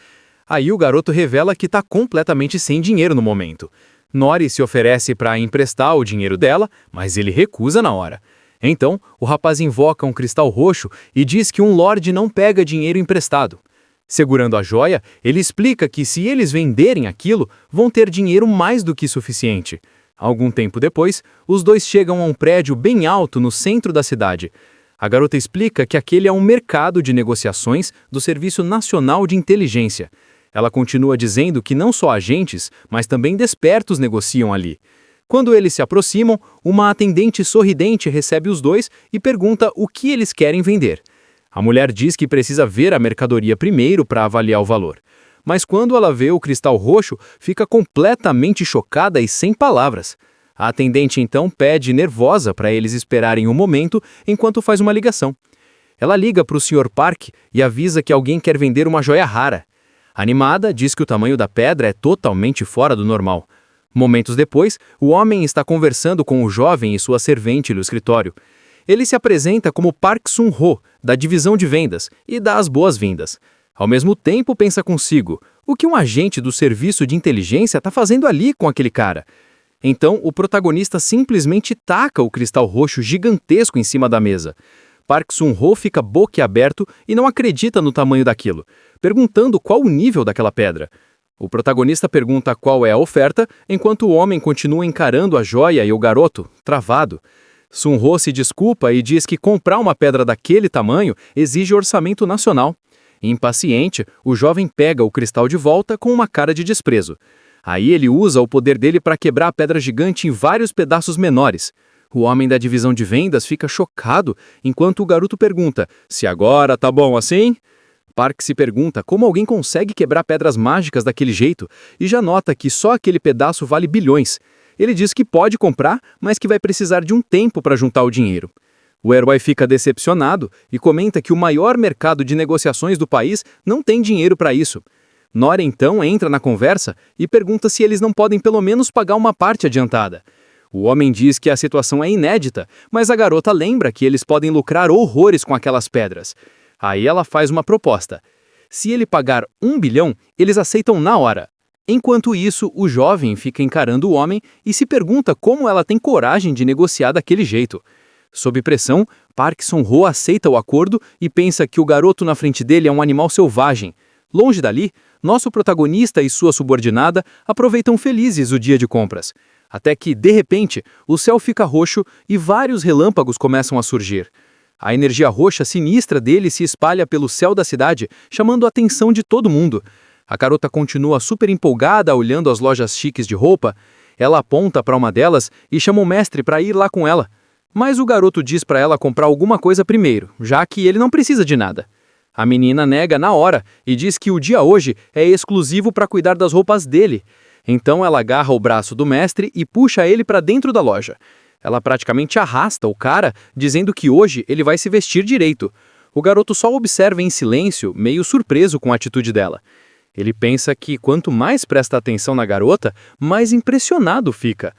Aí o garoto revela que está completamente sem dinheiro no momento. Nori se oferece para emprestar o dinheiro dela, mas ele recusa na hora. Então, o rapaz invoca um cristal roxo e diz que um lorde não pega dinheiro emprestado. Segurando a joia, ele explica que se eles venderem aquilo, vão ter dinheiro mais do que suficiente. Algum tempo depois, os dois chegam a um prédio bem alto no centro da cidade. A garota explica que aquele é um mercado de negociações do Serviço Nacional de Inteligência. Ela continua dizendo que não só agentes, mas também despertos negociam ali. Quando eles se aproximam, uma atendente sorridente recebe os dois e pergunta o que eles querem vender. A mulher diz que precisa ver a mercadoria primeiro para avaliar o valor. Mas quando ela vê o cristal roxo, fica completamente chocada e sem palavras. A atendente então pede nervosa para eles esperarem um momento enquanto faz uma ligação. Ela liga para o Sr. Park e avisa que alguém quer vender uma joia rara. Animada, diz que o tamanho da pedra é totalmente fora do normal. Momentos depois, o homem está conversando com o jovem e sua servente no escritório. Ele se apresenta como Park Sun-ho, da divisão de vendas, e dá as boas-vindas. Ao mesmo tempo, pensa consigo, o que um agente do serviço de inteligência está fazendo ali com aquele cara? Então, o protagonista simplesmente taca o cristal roxo gigantesco em cima da mesa. Park Sun-ho fica boquiaberto e não acredita no tamanho daquilo, perguntando qual o nível daquela pedra. O protagonista pergunta qual é a oferta, enquanto o homem continua encarando a joia e o garoto, travado. Sun-ho se desculpa e diz que comprar uma pedra daquele tamanho exige orçamento nacional. Impaciente, o jovem pega o cristal de volta com uma cara de desprezo. Aí ele usa o poder dele para quebrar a pedra gigante em vários pedaços menores. O homem da divisão de vendas fica chocado, enquanto o garoto pergunta, se agora tá bom assim? Park se pergunta como alguém consegue quebrar pedras mágicas daquele jeito e já nota que só aquele pedaço vale bilhões. Ele diz que pode comprar, mas que vai precisar de um tempo para juntar o dinheiro. O herói fica decepcionado e comenta que o maior mercado de negociações do país não tem dinheiro para isso. Nora então entra na conversa e pergunta se eles não podem pelo menos pagar uma parte adiantada. O homem diz que a situação é inédita, mas a garota lembra que eles podem lucrar horrores com aquelas pedras. Aí ela faz uma proposta. Se ele pagar 1 bilhão, eles aceitam na hora. Enquanto isso, o jovem fica encarando o homem e se pergunta como ela tem coragem de negociar daquele jeito. Sob pressão, Park Sun-ho aceita o acordo e pensa que o garoto na frente dele é um animal selvagem. Longe dali, nosso protagonista e sua subordinada aproveitam felizes o dia de compras. Até que, de repente, o céu fica roxo e vários relâmpagos começam a surgir. A energia roxa sinistra dele se espalha pelo céu da cidade, chamando a atenção de todo mundo. A garota continua super empolgada olhando as lojas chiques de roupa. Ela aponta para uma delas e chama o mestre para ir lá com ela. Mas o garoto diz para ela comprar alguma coisa primeiro, já que ele não precisa de nada. A menina nega na hora e diz que o dia hoje é exclusivo para cuidar das roupas dele. Então ela agarra o braço do mestre e puxa ele para dentro da loja. Ela praticamente arrasta o cara, dizendo que hoje ele vai se vestir direito. O garoto só observa em silêncio, meio surpreso com a atitude dela. Ele pensa que quanto mais presta atenção na garota, mais impressionado fica.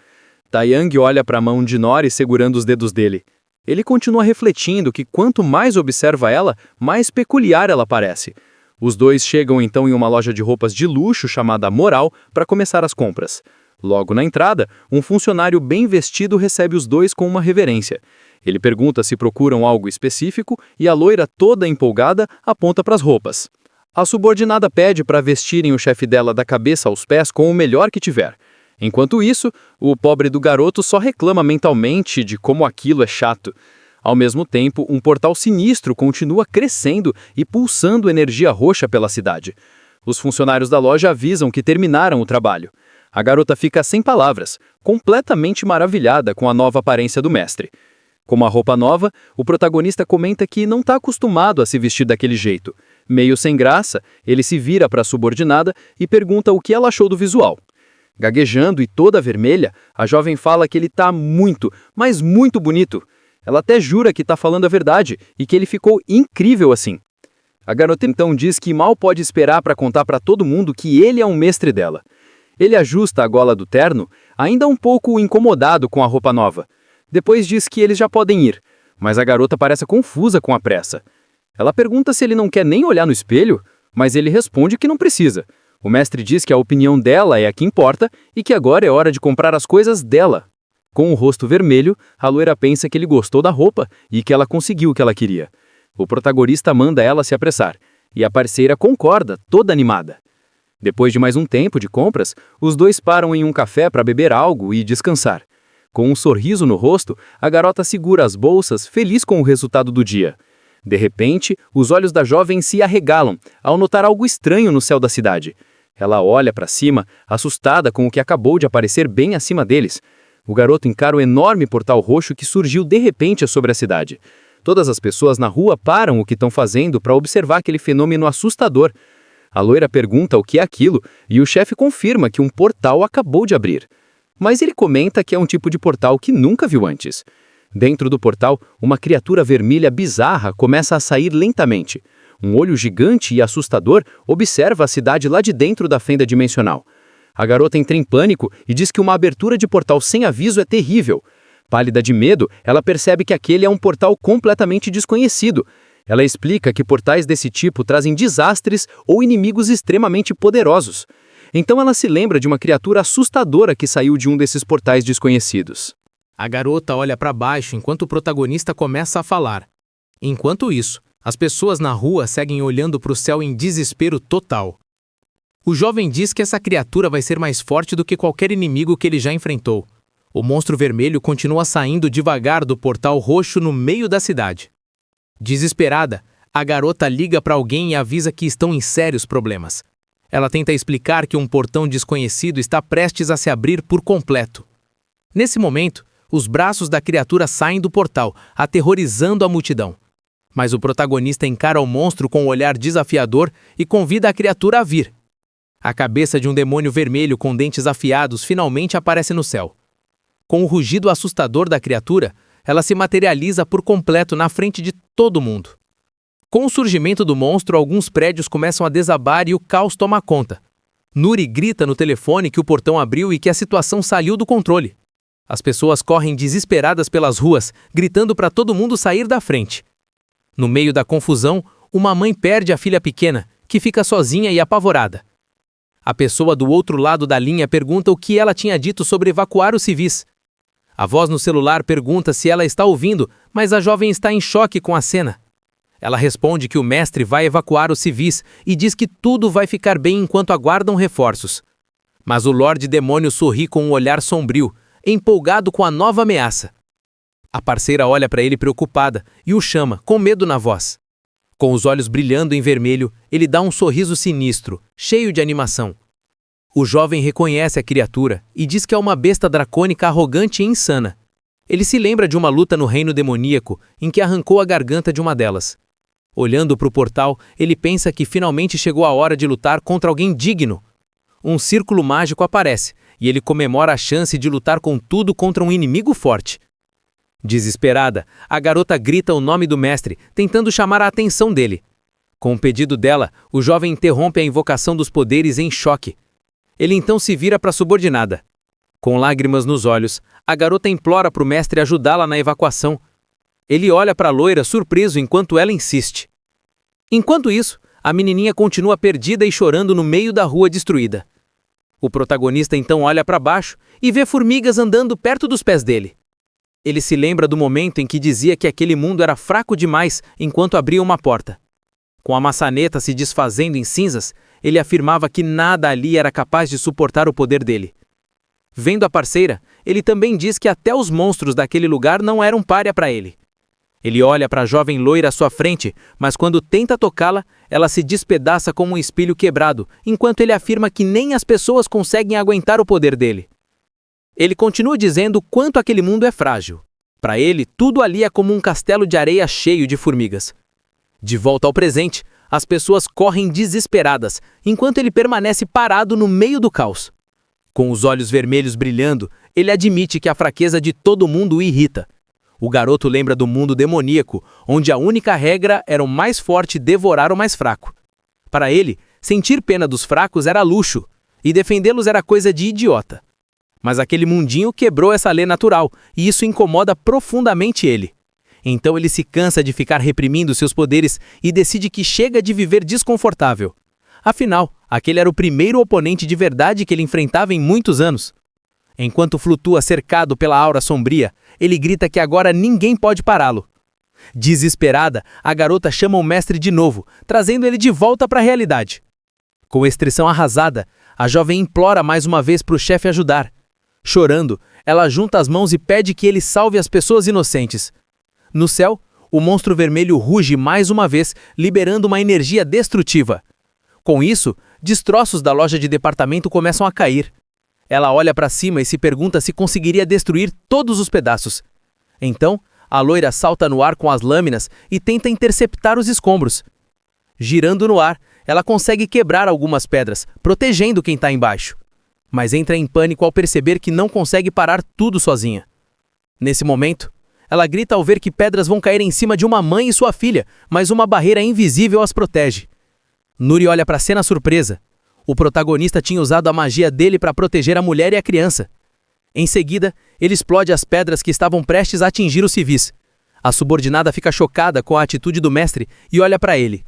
Taeyang olha para a mão de Nori segurando os dedos dele. Ele continua refletindo que quanto mais observa ela, mais peculiar ela parece. Os dois chegam então em uma loja de roupas de luxo chamada Moral para começar as compras. Logo na entrada, um funcionário bem vestido recebe os dois com uma reverência. Ele pergunta se procuram algo específico e a loira, toda empolgada, aponta para as roupas. A subordinada pede para vestirem o chefe dela da cabeça aos pés com o melhor que tiver. Enquanto isso, o pobre do garoto só reclama mentalmente de como aquilo é chato. Ao mesmo tempo, um portal sinistro continua crescendo e pulsando energia roxa pela cidade. Os funcionários da loja avisam que terminaram o trabalho. A garota fica sem palavras, completamente maravilhada com a nova aparência do mestre. Com uma roupa nova, o protagonista comenta que não está acostumado a se vestir daquele jeito. Meio sem graça, ele se vira para a subordinada e pergunta o que ela achou do visual. Gaguejando e toda vermelha, a jovem fala que ele está muito, mas muito bonito. Ela até jura que está falando a verdade e que ele ficou incrível assim. A garota então diz que mal pode esperar para contar para todo mundo que ele é um mestre dela. Ele ajusta a gola do terno, ainda um pouco incomodado com a roupa nova. Depois diz que eles já podem ir, mas a garota parece confusa com a pressa. Ela pergunta se ele não quer nem olhar no espelho, mas ele responde que não precisa. O mestre diz que a opinião dela é a que importa e que agora é hora de comprar as coisas dela. Com o rosto vermelho, a loira pensa que ele gostou da roupa e que ela conseguiu o que ela queria. O protagonista manda ela se apressar, e a parceira concorda, toda animada. Depois de mais um tempo de compras, os dois param em um café para beber algo e descansar. Com um sorriso no rosto, a garota segura as bolsas, feliz com o resultado do dia. De repente, os olhos da jovem se arregalam ao notar algo estranho no céu da cidade. Ela olha para cima, assustada com o que acabou de aparecer bem acima deles. O garoto encara o enorme portal roxo que surgiu de repente sobre a cidade. Todas as pessoas na rua param o que estão fazendo para observar aquele fenômeno assustador. A loira pergunta o que é aquilo e o chefe confirma que um portal acabou de abrir. Mas ele comenta que é um tipo de portal que nunca viu antes. Dentro do portal, uma criatura vermelha bizarra começa a sair lentamente. Um olho gigante e assustador observa a cidade lá de dentro da fenda dimensional. A garota entra em pânico e diz que uma abertura de portal sem aviso é terrível. Pálida de medo, ela percebe que aquele é um portal completamente desconhecido. Ela explica que portais desse tipo trazem desastres ou inimigos extremamente poderosos. Então ela se lembra de uma criatura assustadora que saiu de um desses portais desconhecidos. A garota olha para baixo enquanto o protagonista começa a falar. Enquanto isso, as pessoas na rua seguem olhando para o céu em desespero total. O jovem diz que essa criatura vai ser mais forte do que qualquer inimigo que ele já enfrentou. O monstro vermelho continua saindo devagar do portal roxo no meio da cidade. Desesperada, a garota liga para alguém e avisa que estão em sérios problemas. Ela tenta explicar que um portão desconhecido está prestes a se abrir por completo. Nesse momento, os braços da criatura saem do portal, aterrorizando a multidão. Mas o protagonista encara o monstro com um olhar desafiador e convida a criatura a vir. A cabeça de um demônio vermelho com dentes afiados finalmente aparece no céu. Com o rugido assustador da criatura, ela se materializa por completo na frente de todo mundo. Com o surgimento do monstro, alguns prédios começam a desabar e o caos toma conta. Nuri grita no telefone que o portão abriu e que a situação saiu do controle. As pessoas correm desesperadas pelas ruas, gritando para todo mundo sair da frente. No meio da confusão, uma mãe perde a filha pequena, que fica sozinha e apavorada. A pessoa do outro lado da linha pergunta o que ela tinha dito sobre evacuar os civis. A voz no celular pergunta se ela está ouvindo, mas a jovem está em choque com a cena. Ela responde que o mestre vai evacuar os civis e diz que tudo vai ficar bem enquanto aguardam reforços. Mas o Lorde Demônio sorri com um olhar sombrio, empolgado com a nova ameaça. A parceira olha para ele preocupada e o chama, com medo na voz. Com os olhos brilhando em vermelho, ele dá um sorriso sinistro, cheio de animação. O jovem reconhece a criatura e diz que é uma besta dracônica arrogante e insana. Ele se lembra de uma luta no reino demoníaco em que arrancou a garganta de uma delas. Olhando para o portal, ele pensa que finalmente chegou a hora de lutar contra alguém digno. Um círculo mágico aparece, e ele comemora a chance de lutar com tudo contra um inimigo forte. Desesperada, a garota grita o nome do mestre, tentando chamar a atenção dele. Com o pedido dela, o jovem interrompe a invocação dos poderes em choque. Ele então se vira para a subordinada. Com lágrimas nos olhos, a garota implora para o mestre ajudá-la na evacuação. Ele olha para a loira surpreso enquanto ela insiste. Enquanto isso, a menininha continua perdida e chorando no meio da rua destruída. O protagonista então olha para baixo e vê formigas andando perto dos pés dele. Ele se lembra do momento em que dizia que aquele mundo era fraco demais enquanto abria uma porta. Com a maçaneta se desfazendo em cinzas, ele afirmava que nada ali era capaz de suportar o poder dele. Vendo a parceira, ele também diz que até os monstros daquele lugar não eram pária para ele. Ele olha para a jovem loira à sua frente, mas quando tenta tocá-la, ela se despedaça como um espelho quebrado, enquanto ele afirma que nem as pessoas conseguem aguentar o poder dele. Ele continua dizendo quanto aquele mundo é frágil. Para ele, tudo ali é como um castelo de areia cheio de formigas. De volta ao presente, as pessoas correm desesperadas, enquanto ele permanece parado no meio do caos. Com os olhos vermelhos brilhando, ele admite que a fraqueza de todo mundo o irrita. O garoto lembra do mundo demoníaco, onde a única regra era o mais forte devorar o mais fraco. Para ele, sentir pena dos fracos era luxo, e defendê-los era coisa de idiota. Mas aquele mundinho quebrou essa lei natural, e isso incomoda profundamente ele. Então ele se cansa de ficar reprimindo seus poderes e decide que chega de viver desconfortável. Afinal, aquele era o primeiro oponente de verdade que ele enfrentava em muitos anos. Enquanto flutua cercado pela aura sombria, ele grita que agora ninguém pode pará-lo. Desesperada, a garota chama o mestre de novo, trazendo ele de volta para a realidade. Com expressão arrasada, a jovem implora mais uma vez para o chefe ajudar. Chorando, ela junta as mãos e pede que ele salve as pessoas inocentes. No céu, o monstro vermelho ruge mais uma vez, liberando uma energia destrutiva. Com isso, destroços da loja de departamento começam a cair. Ela olha para cima e se pergunta se conseguiria destruir todos os pedaços. Então, a loira salta no ar com as lâminas e tenta interceptar os escombros. Girando no ar, ela consegue quebrar algumas pedras, protegendo quem está embaixo. Mas entra em pânico ao perceber que não consegue parar tudo sozinha. Nesse momento, ela grita ao ver que pedras vão cair em cima de uma mãe e sua filha, mas uma barreira invisível as protege. Nuri olha para a cena surpresa. O protagonista tinha usado a magia dele para proteger a mulher e a criança. Em seguida, ele explode as pedras que estavam prestes a atingir os civis. A subordinada fica chocada com a atitude do mestre e olha para ele.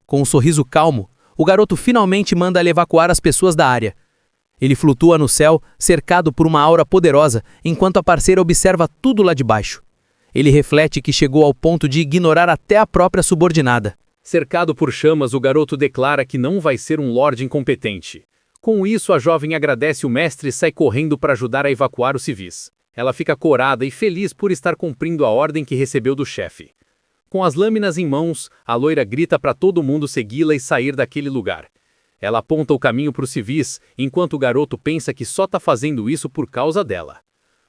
Com um sorriso calmo, o garoto finalmente manda ele evacuar as pessoas da área. Ele flutua no céu, cercado por uma aura poderosa, enquanto a parceira observa tudo lá de baixo. Ele reflete que chegou ao ponto de ignorar até a própria subordinada. Cercado por chamas, o garoto declara que não vai ser um lorde incompetente. Com isso, a jovem agradece o mestre e sai correndo para ajudar a evacuar os civis. Ela fica corada e feliz por estar cumprindo a ordem que recebeu do chefe. Com as lâminas em mãos, a loira grita para todo mundo segui-la e sair daquele lugar. Ela aponta o caminho para os civis, enquanto o garoto pensa que só está fazendo isso por causa dela.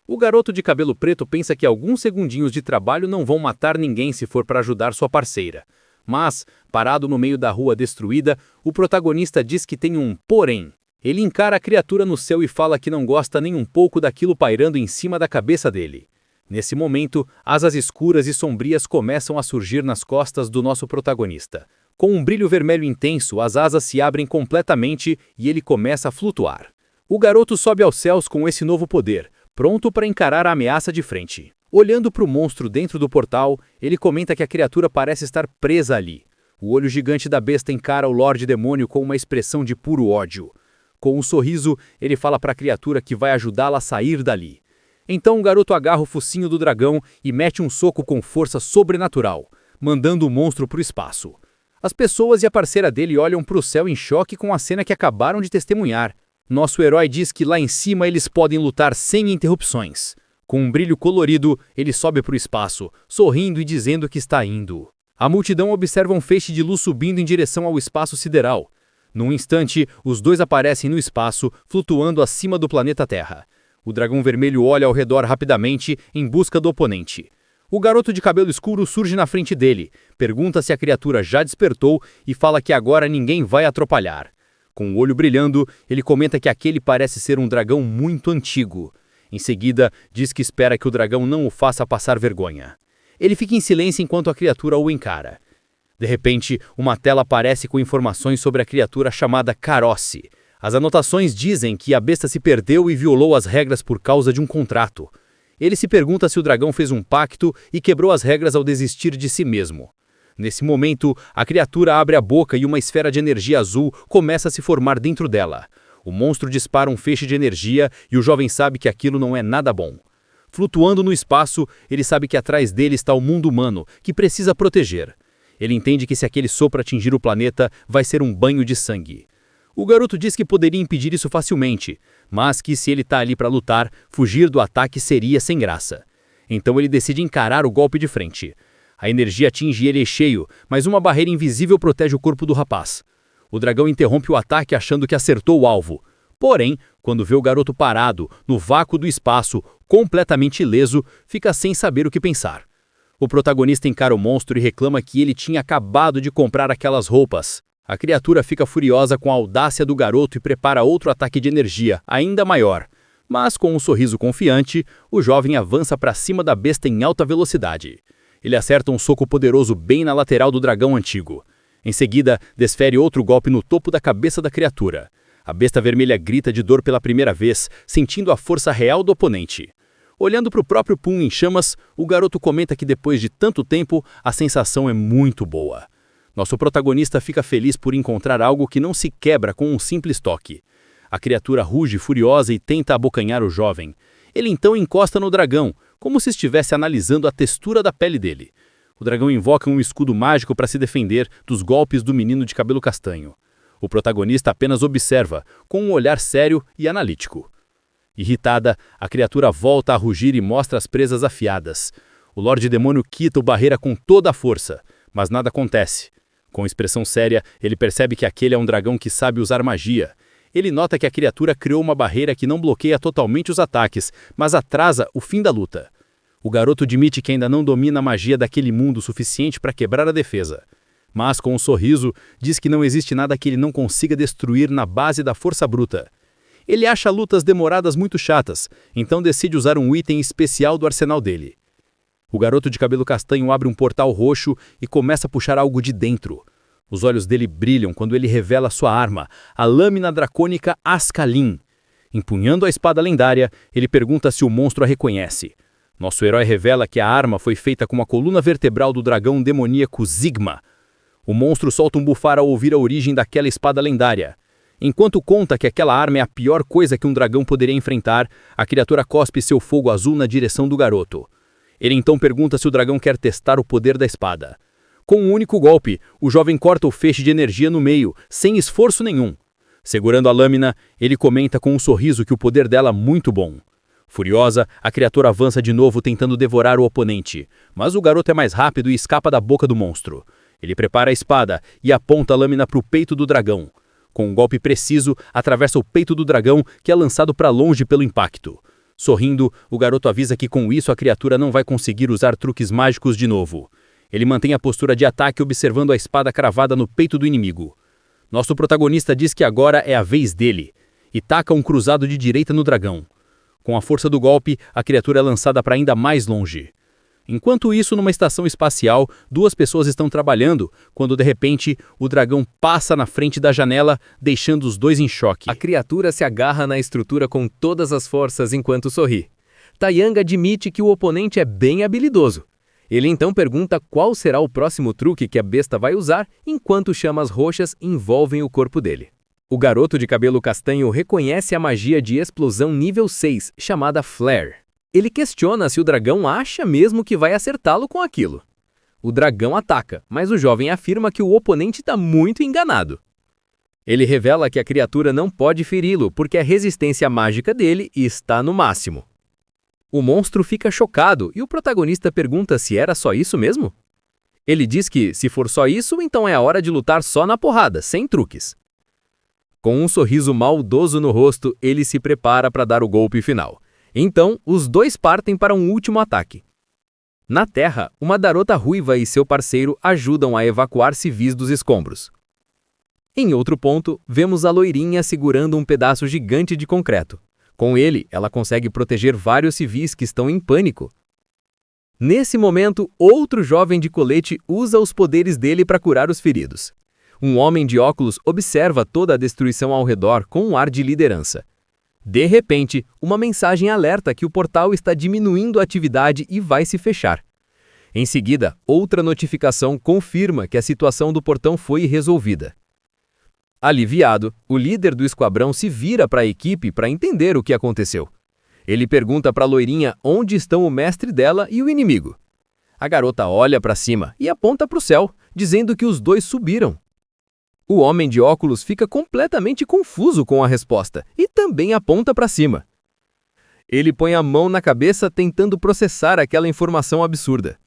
O garoto de cabelo preto pensa que alguns segundinhos de trabalho não vão matar ninguém se for para ajudar sua parceira. Mas, parado no meio da rua destruída, o protagonista diz que tem um porém. Ele encara a criatura no céu e fala que não gosta nem um pouco daquilo pairando em cima da cabeça dele. Nesse momento, asas escuras e sombrias começam a surgir nas costas do nosso protagonista. Com um brilho vermelho intenso, as asas se abrem completamente e ele começa a flutuar. O garoto sobe aos céus com esse novo poder, pronto para encarar a ameaça de frente. Olhando para o monstro dentro do portal, ele comenta que a criatura parece estar presa ali. O olho gigante da besta encara o Lorde Demônio com uma expressão de puro ódio. Com um sorriso, ele fala para a criatura que vai ajudá-la a sair dali. Então o garoto agarra o focinho do dragão e mete um soco com força sobrenatural, mandando o monstro para o espaço. As pessoas e a parceira dele olham para o céu em choque com a cena que acabaram de testemunhar. Nosso herói diz que lá em cima eles podem lutar sem interrupções. Com um brilho colorido, ele sobe para o espaço, sorrindo e dizendo que está indo. A multidão observa um feixe de luz subindo em direção ao espaço sideral. Num instante, os dois aparecem no espaço, flutuando acima do planeta Terra. O dragão vermelho olha ao redor rapidamente, em busca do oponente. O garoto de cabelo escuro surge na frente dele, pergunta se a criatura já despertou e fala que agora ninguém vai atrapalhar. Com o olho brilhando, ele comenta que aquele parece ser um dragão muito antigo. Em seguida, diz que espera que o dragão não o faça passar vergonha. Ele fica em silêncio enquanto a criatura o encara. De repente, uma tela aparece com informações sobre a criatura chamada Carosse. As anotações dizem que a besta se perdeu e violou as regras por causa de um contrato. Ele se pergunta se o dragão fez um pacto e quebrou as regras ao desistir de si mesmo. Nesse momento, a criatura abre a boca e uma esfera de energia azul começa a se formar dentro dela. O monstro dispara um feixe de energia e o jovem sabe que aquilo não é nada bom. Flutuando no espaço, ele sabe que atrás dele está o mundo humano, que precisa proteger. Ele entende que se aquele sopro atingir o planeta, vai ser um banho de sangue. O garoto diz que poderia impedir isso facilmente, mas que se ele está ali para lutar, fugir do ataque seria sem graça. Então ele decide encarar o golpe de frente. A energia atinge ele cheio, mas uma barreira invisível protege o corpo do rapaz. O dragão interrompe o ataque achando que acertou o alvo. Porém, quando vê o garoto parado, no vácuo do espaço, completamente ileso, fica sem saber o que pensar. O protagonista encara o monstro e reclama que ele tinha acabado de comprar aquelas roupas. A criatura fica furiosa com a audácia do garoto e prepara outro ataque de energia, ainda maior. Mas com um sorriso confiante, o jovem avança para cima da besta em alta velocidade. Ele acerta um soco poderoso bem na lateral do dragão antigo. Em seguida, desfere outro golpe no topo da cabeça da criatura. A besta vermelha grita de dor pela primeira vez, sentindo a força real do oponente. Olhando para o próprio punho em chamas, o garoto comenta que depois de tanto tempo, a sensação é muito boa. Nosso protagonista fica feliz por encontrar algo que não se quebra com um simples toque. A criatura ruge furiosa e tenta abocanhar o jovem. Ele então encosta no dragão, como se estivesse analisando a textura da pele dele. O dragão invoca um escudo mágico para se defender dos golpes do menino de cabelo castanho. O protagonista apenas observa, com um olhar sério e analítico. Irritada, a criatura volta a rugir e mostra as presas afiadas. O Lorde Demônio quita o barreira com toda a força, mas nada acontece. Com expressão séria, ele percebe que aquele é um dragão que sabe usar magia. Ele nota que a criatura criou uma barreira que não bloqueia totalmente os ataques, mas atrasa o fim da luta. O garoto admite que ainda não domina a magia daquele mundo o suficiente para quebrar a defesa. Mas, com um sorriso, diz que não existe nada que ele não consiga destruir na base da força bruta. Ele acha lutas demoradas muito chatas, então decide usar um item especial do arsenal dele. O garoto de cabelo castanho abre um portal roxo e começa a puxar algo de dentro. Os olhos dele brilham quando ele revela sua arma, a lâmina dracônica Ascalin. Empunhando a espada lendária, ele pergunta se o monstro a reconhece. Nosso herói revela que a arma foi feita com a coluna vertebral do dragão demoníaco Sigma. O monstro solta um bufar ao ouvir a origem daquela espada lendária. Enquanto conta que aquela arma é a pior coisa que um dragão poderia enfrentar, a criatura cospe seu fogo azul na direção do garoto. Ele então pergunta se o dragão quer testar o poder da espada. Com um único golpe, o jovem corta o feixe de energia no meio, sem esforço nenhum. Segurando a lâmina, ele comenta com um sorriso que o poder dela é muito bom. Furiosa, a criatura avança de novo tentando devorar o oponente, mas o garoto é mais rápido e escapa da boca do monstro. Ele prepara a espada e aponta a lâmina para o peito do dragão. Com um golpe preciso, atravessa o peito do dragão, que é lançado para longe pelo impacto. Sorrindo, o garoto avisa que com isso a criatura não vai conseguir usar truques mágicos de novo. Ele mantém a postura de ataque observando a espada cravada no peito do inimigo. Nosso protagonista diz que agora é a vez dele, e taca um cruzado de direita no dragão. Com a força do golpe, a criatura é lançada para ainda mais longe. Enquanto isso, numa estação espacial, duas pessoas estão trabalhando, quando de repente, o dragão passa na frente da janela, deixando os dois em choque. A criatura se agarra na estrutura com todas as forças enquanto sorri. Taiyang admite que o oponente é bem habilidoso. Ele então pergunta qual será o próximo truque que a besta vai usar enquanto chamas roxas envolvem o corpo dele. O garoto de cabelo castanho reconhece a magia de explosão nível 6, chamada Flare. Ele questiona se o dragão acha mesmo que vai acertá-lo com aquilo. O dragão ataca, mas o jovem afirma que o oponente está muito enganado. Ele revela que a criatura não pode feri-lo porque a resistência mágica dele está no máximo. O monstro fica chocado e o protagonista pergunta se era só isso mesmo. Ele diz que, se for só isso, então é a hora de lutar só na porrada, sem truques. Com um sorriso maldoso no rosto, ele se prepara para dar o golpe final. Então, os dois partem para um último ataque. Na Terra, uma garota ruiva e seu parceiro ajudam a evacuar civis dos escombros. Em outro ponto, vemos a loirinha segurando um pedaço gigante de concreto. Com ele, ela consegue proteger vários civis que estão em pânico. Nesse momento, outro jovem de colete usa os poderes dele para curar os feridos. Um homem de óculos observa toda a destruição ao redor com um ar de liderança. De repente, uma mensagem alerta que o portal está diminuindo a atividade e vai se fechar. Em seguida, outra notificação confirma que a situação do portão foi resolvida. Aliviado, o líder do esquadrão se vira para a equipe para entender o que aconteceu. Ele pergunta para a loirinha onde estão o mestre dela e o inimigo. A garota olha para cima e aponta para o céu, dizendo que os dois subiram. O homem de óculos fica completamente confuso com a resposta e também aponta para cima. Ele põe a mão na cabeça tentando processar aquela informação absurda.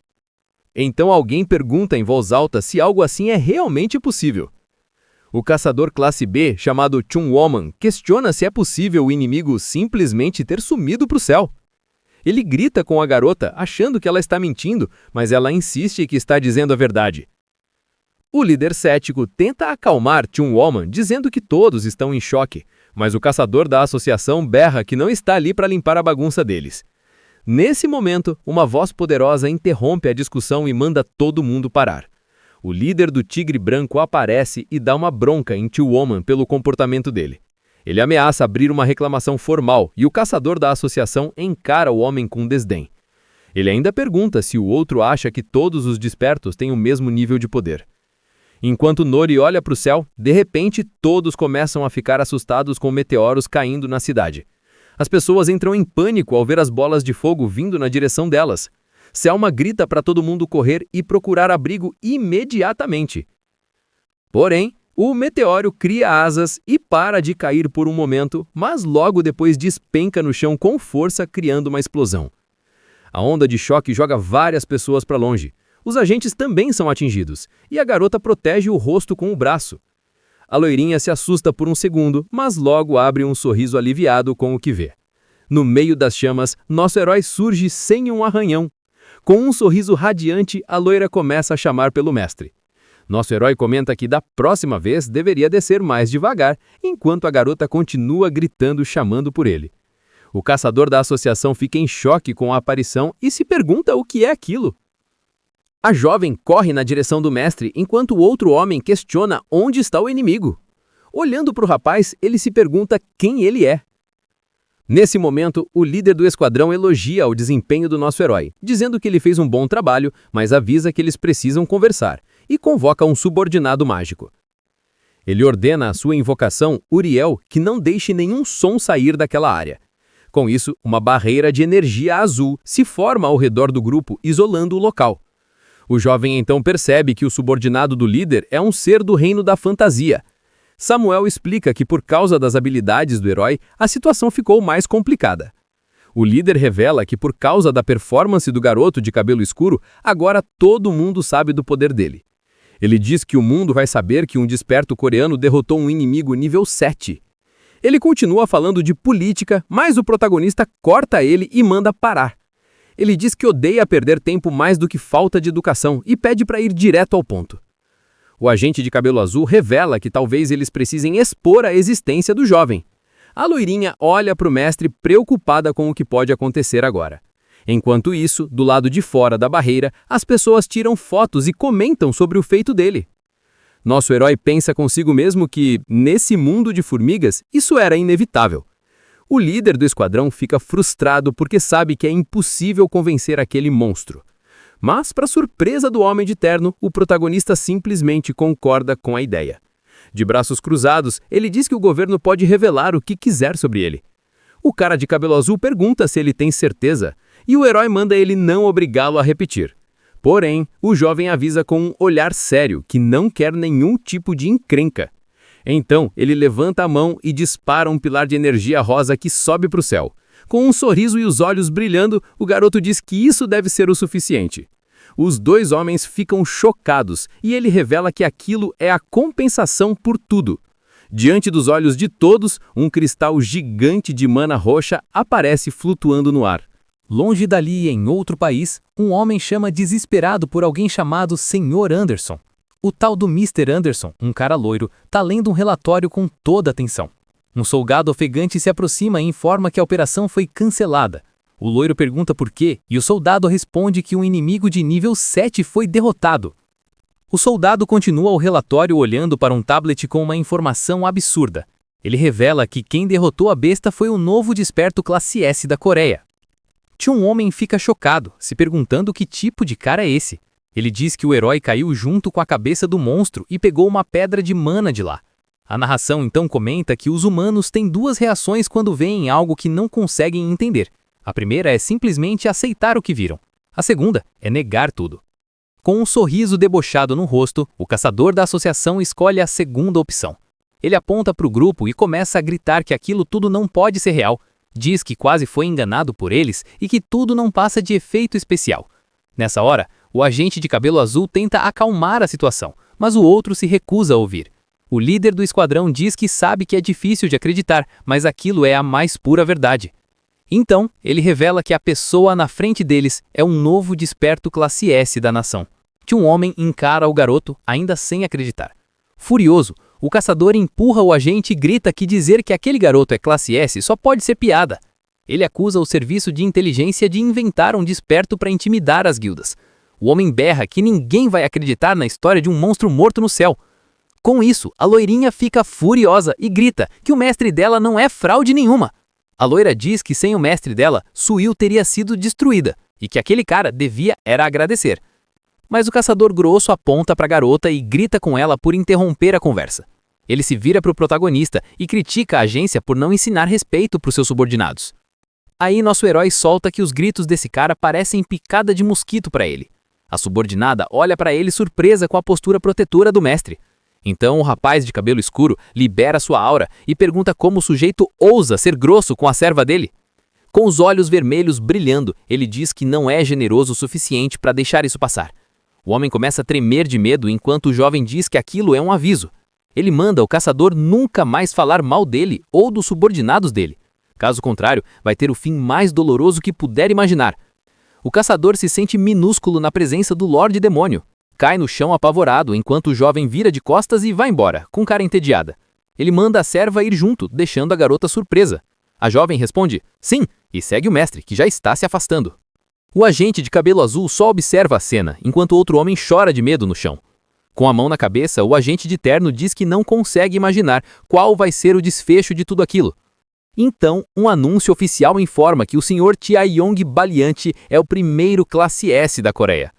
Então alguém pergunta em voz alta se algo assim é realmente possível. O caçador classe B, chamado Chun Woman, questiona se é possível o inimigo simplesmente ter sumido para o céu. Ele grita com a garota, achando que ela está mentindo, mas ela insiste que está dizendo a verdade. O líder cético tenta acalmar Chun Woman, dizendo que todos estão em choque, mas o caçador da associação berra que não está ali para limpar a bagunça deles. Nesse momento, uma voz poderosa interrompe a discussão e manda todo mundo parar. O líder do Tigre Branco aparece e dá uma bronca em Chun Woman pelo comportamento dele. Ele ameaça abrir uma reclamação formal e o caçador da associação encara o homem com desdém. Ele ainda pergunta se o outro acha que todos os despertos têm o mesmo nível de poder. Enquanto Nori olha para o céu, de repente todos começam a ficar assustados com meteoros caindo na cidade. As pessoas entram em pânico ao ver as bolas de fogo vindo na direção delas. Selma grita para todo mundo correr e procurar abrigo imediatamente. Porém, o meteoro cria asas e para de cair por um momento, mas logo depois despenca no chão com força, criando uma explosão. A onda de choque joga várias pessoas para longe. Os agentes também são atingidos, e a garota protege o rosto com o braço. A loirinha se assusta por um segundo, mas logo abre um sorriso aliviado com o que vê. No meio das chamas, nosso herói surge sem um arranhão. Com um sorriso radiante, a loira começa a chamar pelo mestre. Nosso herói comenta que da próxima vez deveria descer mais devagar, enquanto a garota continua gritando chamando por ele. O caçador da associação fica em choque com a aparição e se pergunta o que é aquilo. A jovem corre na direção do mestre enquanto o outro homem questiona onde está o inimigo. Olhando para o rapaz, ele se pergunta quem ele é. Nesse momento, o líder do esquadrão elogia o desempenho do nosso herói, dizendo que ele fez um bom trabalho, mas avisa que eles precisam conversar, e convoca um subordinado mágico. Ele ordena à sua invocação, Uriel, que não deixe nenhum som sair daquela área. Com isso, uma barreira de energia azul se forma ao redor do grupo, isolando o local. O jovem então percebe que o subordinado do líder é um ser do reino da fantasia. Samuel explica que por causa das habilidades do herói, a situação ficou mais complicada. O líder revela que por causa da performance do garoto de cabelo escuro, agora todo mundo sabe do poder dele. Ele diz que o mundo vai saber que um desperto coreano derrotou um inimigo nível 7. Ele continua falando de política, mas o protagonista corta ele e manda parar. Ele diz que odeia perder tempo mais do que falta de educação e pede para ir direto ao ponto. O agente de cabelo azul revela que talvez eles precisem expor a existência do jovem. A loirinha olha para o mestre preocupada com o que pode acontecer agora. Enquanto isso, do lado de fora da barreira, as pessoas tiram fotos e comentam sobre o feito dele. Nosso herói pensa consigo mesmo que, nesse mundo de formigas, isso era inevitável. O líder do esquadrão fica frustrado porque sabe que é impossível convencer aquele monstro. Mas, para surpresa do Homem de Terno, o protagonista simplesmente concorda com a ideia. De braços cruzados, ele diz que o governo pode revelar o que quiser sobre ele. O cara de cabelo azul pergunta se ele tem certeza, e o herói manda ele não obrigá-lo a repetir. Porém, o jovem avisa com um olhar sério que não quer nenhum tipo de encrenca. Então, ele levanta a mão e dispara um pilar de energia rosa que sobe para o céu. Com um sorriso e os olhos brilhando, o garoto diz que isso deve ser o suficiente. Os dois homens ficam chocados e ele revela que aquilo é a compensação por tudo. Diante dos olhos de todos, um cristal gigante de mana roxa aparece flutuando no ar. Longe dali, em outro país, um homem chama desesperado por alguém chamado Sr. Anderson. O tal do Mr. Anderson, um cara loiro, tá lendo um relatório com toda atenção. Um soldado ofegante se aproxima e informa que a operação foi cancelada. O loiro pergunta por quê e o soldado responde que um inimigo de nível 7 foi derrotado. O soldado continua o relatório olhando para um tablet com uma informação absurda. Ele revela que quem derrotou a besta foi o novo desperto classe S da Coreia. Um homem fica chocado, se perguntando que tipo de cara é esse. Ele diz que o herói caiu junto com a cabeça do monstro e pegou uma pedra de mana de lá. A narração então comenta que os humanos têm duas reações quando veem algo que não conseguem entender. A primeira é simplesmente aceitar o que viram. A segunda é negar tudo. Com um sorriso debochado no rosto, o caçador da associação escolhe a segunda opção. Ele aponta para o grupo e começa a gritar que aquilo tudo não pode ser real. Diz que quase foi enganado por eles e que tudo não passa de efeito especial. Nessa hora, o agente de cabelo azul tenta acalmar a situação, mas o outro se recusa a ouvir. O líder do esquadrão diz que sabe que é difícil de acreditar, mas aquilo é a mais pura verdade. Então, ele revela que a pessoa na frente deles é um novo desperto classe S da nação. Um homem encara o garoto, ainda sem acreditar. Furioso, o caçador empurra o agente e grita que dizer que aquele garoto é classe S só pode ser piada. Ele acusa o serviço de inteligência de inventar um desperto para intimidar as guildas. O homem berra que ninguém vai acreditar na história de um monstro morto no céu. Com isso, a loirinha fica furiosa e grita que o mestre dela não é fraude nenhuma. A loira diz que sem o mestre dela, Suil teria sido destruída e que aquele cara devia era agradecer. Mas o caçador grosso aponta para a garota e grita com ela por interromper a conversa. Ele se vira para o protagonista e critica a agência por não ensinar respeito para os seus subordinados. Aí nosso herói solta que os gritos desse cara parecem picada de mosquito para ele. A subordinada olha para ele surpresa com a postura protetora do mestre. Então o rapaz de cabelo escuro libera sua aura e pergunta como o sujeito ousa ser grosso com a serva dele. Com os olhos vermelhos brilhando, ele diz que não é generoso o suficiente para deixar isso passar. O homem começa a tremer de medo enquanto o jovem diz que aquilo é um aviso. Ele manda o caçador nunca mais falar mal dele ou dos subordinados dele. Caso contrário, vai ter o fim mais doloroso que puder imaginar. O caçador se sente minúsculo na presença do Lorde Demônio. Cai no chão apavorado enquanto o jovem vira de costas e vai embora, com cara entediada. Ele manda a serva ir junto, deixando a garota surpresa. A jovem responde, sim, e segue o mestre, que já está se afastando. O agente de cabelo azul só observa a cena, enquanto outro homem chora de medo no chão. Com a mão na cabeça, o agente de terno diz que não consegue imaginar qual vai ser o desfecho de tudo aquilo. Então, um anúncio oficial informa que o Sr. Chae-yong Baliante é o primeiro classe S da Coreia.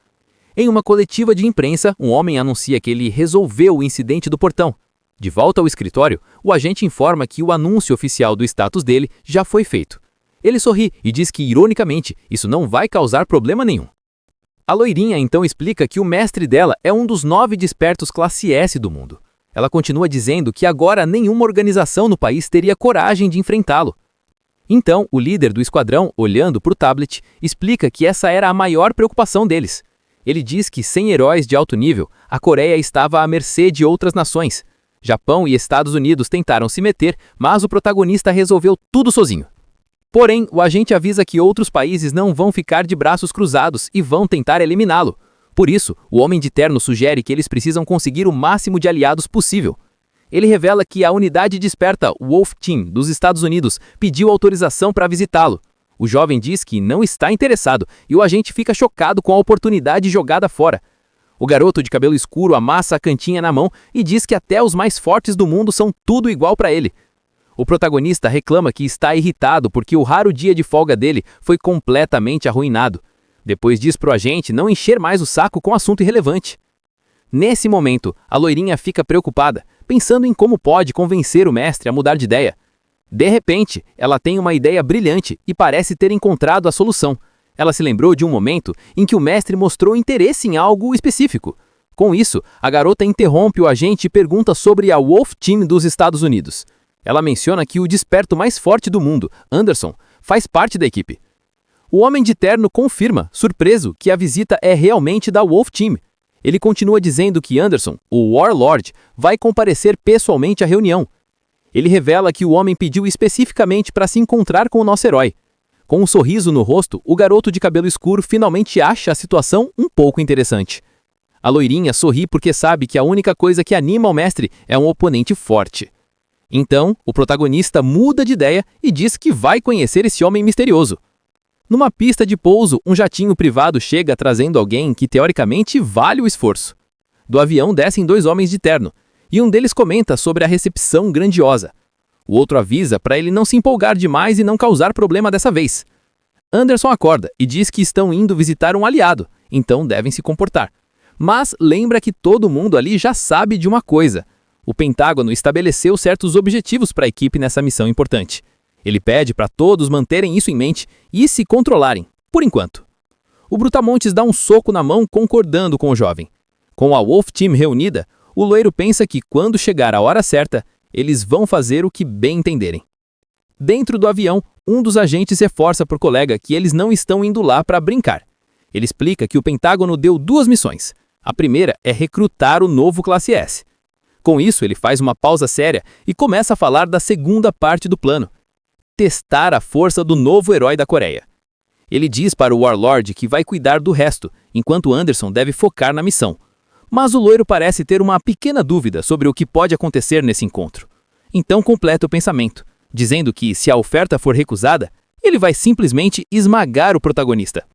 Em uma coletiva de imprensa, um homem anuncia que ele resolveu o incidente do portão. De volta ao escritório, o agente informa que o anúncio oficial do status dele já foi feito. Ele sorri e diz que, ironicamente, isso não vai causar problema nenhum. A loirinha então explica que o mestre dela é um dos 9 despertos classe S do mundo. Ela continua dizendo que agora nenhuma organização no país teria coragem de enfrentá-lo. Então, o líder do esquadrão, olhando para o tablet, explica que essa era a maior preocupação deles. Ele diz que sem heróis de alto nível, a Coreia estava à mercê de outras nações. Japão e Estados Unidos tentaram se meter, mas o protagonista resolveu tudo sozinho. Porém, o agente avisa que outros países não vão ficar de braços cruzados e vão tentar eliminá-lo. Por isso, o Homem de Terno sugere que eles precisam conseguir o máximo de aliados possível. Ele revela que a unidade desperta Wolf Team dos Estados Unidos pediu autorização para visitá-lo. O jovem diz que não está interessado e o agente fica chocado com a oportunidade jogada fora. O garoto de cabelo escuro amassa a cantinha na mão e diz que até os mais fortes do mundo são tudo igual para ele. O protagonista reclama que está irritado porque o raro dia de folga dele foi completamente arruinado. Depois diz pro agente não encher mais o saco com assunto irrelevante. Nesse momento, a loirinha fica preocupada, pensando em como pode convencer o mestre a mudar de ideia. De repente, ela tem uma ideia brilhante e parece ter encontrado a solução. Ela se lembrou de um momento em que o mestre mostrou interesse em algo específico. Com isso, a garota interrompe o agente e pergunta sobre a Wolf Team dos Estados Unidos. Ela menciona que o desperto mais forte do mundo, Anderson, faz parte da equipe. O Homem de Terno confirma, surpreso, que a visita é realmente da Wolf Team. Ele continua dizendo que Anderson, o Warlord, vai comparecer pessoalmente à reunião. Ele revela que o homem pediu especificamente para se encontrar com o nosso herói. Com um sorriso no rosto, o garoto de cabelo escuro finalmente acha a situação um pouco interessante. A loirinha sorri porque sabe que a única coisa que anima o mestre é um oponente forte. Então, o protagonista muda de ideia e diz que vai conhecer esse homem misterioso. Numa pista de pouso, um jatinho privado chega trazendo alguém que teoricamente vale o esforço. Do avião descem 2 homens de terno, e um deles comenta sobre a recepção grandiosa. O outro avisa para ele não se empolgar demais e não causar problema dessa vez. Anderson acorda e diz que estão indo visitar um aliado, então devem se comportar. Mas lembra que todo mundo ali já sabe de uma coisa. O Pentágono estabeleceu certos objetivos para a equipe nessa missão importante. Ele pede para todos manterem isso em mente e se controlarem, por enquanto. O Brutamontes dá um soco na mão concordando com o jovem. Com a Wolf Team reunida, o loiro pensa que quando chegar a hora certa, eles vão fazer o que bem entenderem. Dentro do avião, um dos agentes reforça para o colega que eles não estão indo lá para brincar. Ele explica que o Pentágono deu 2 missões. A primeira é recrutar o novo Classe S. Com isso, ele faz uma pausa séria e começa a falar da segunda parte do plano: testar a força do novo herói da Coreia. Ele diz para o Warlord que vai cuidar do resto, enquanto Anderson deve focar na missão. Mas o loiro parece ter uma pequena dúvida sobre o que pode acontecer nesse encontro. Então completa o pensamento, dizendo que, se a oferta for recusada, ele vai simplesmente esmagar o protagonista.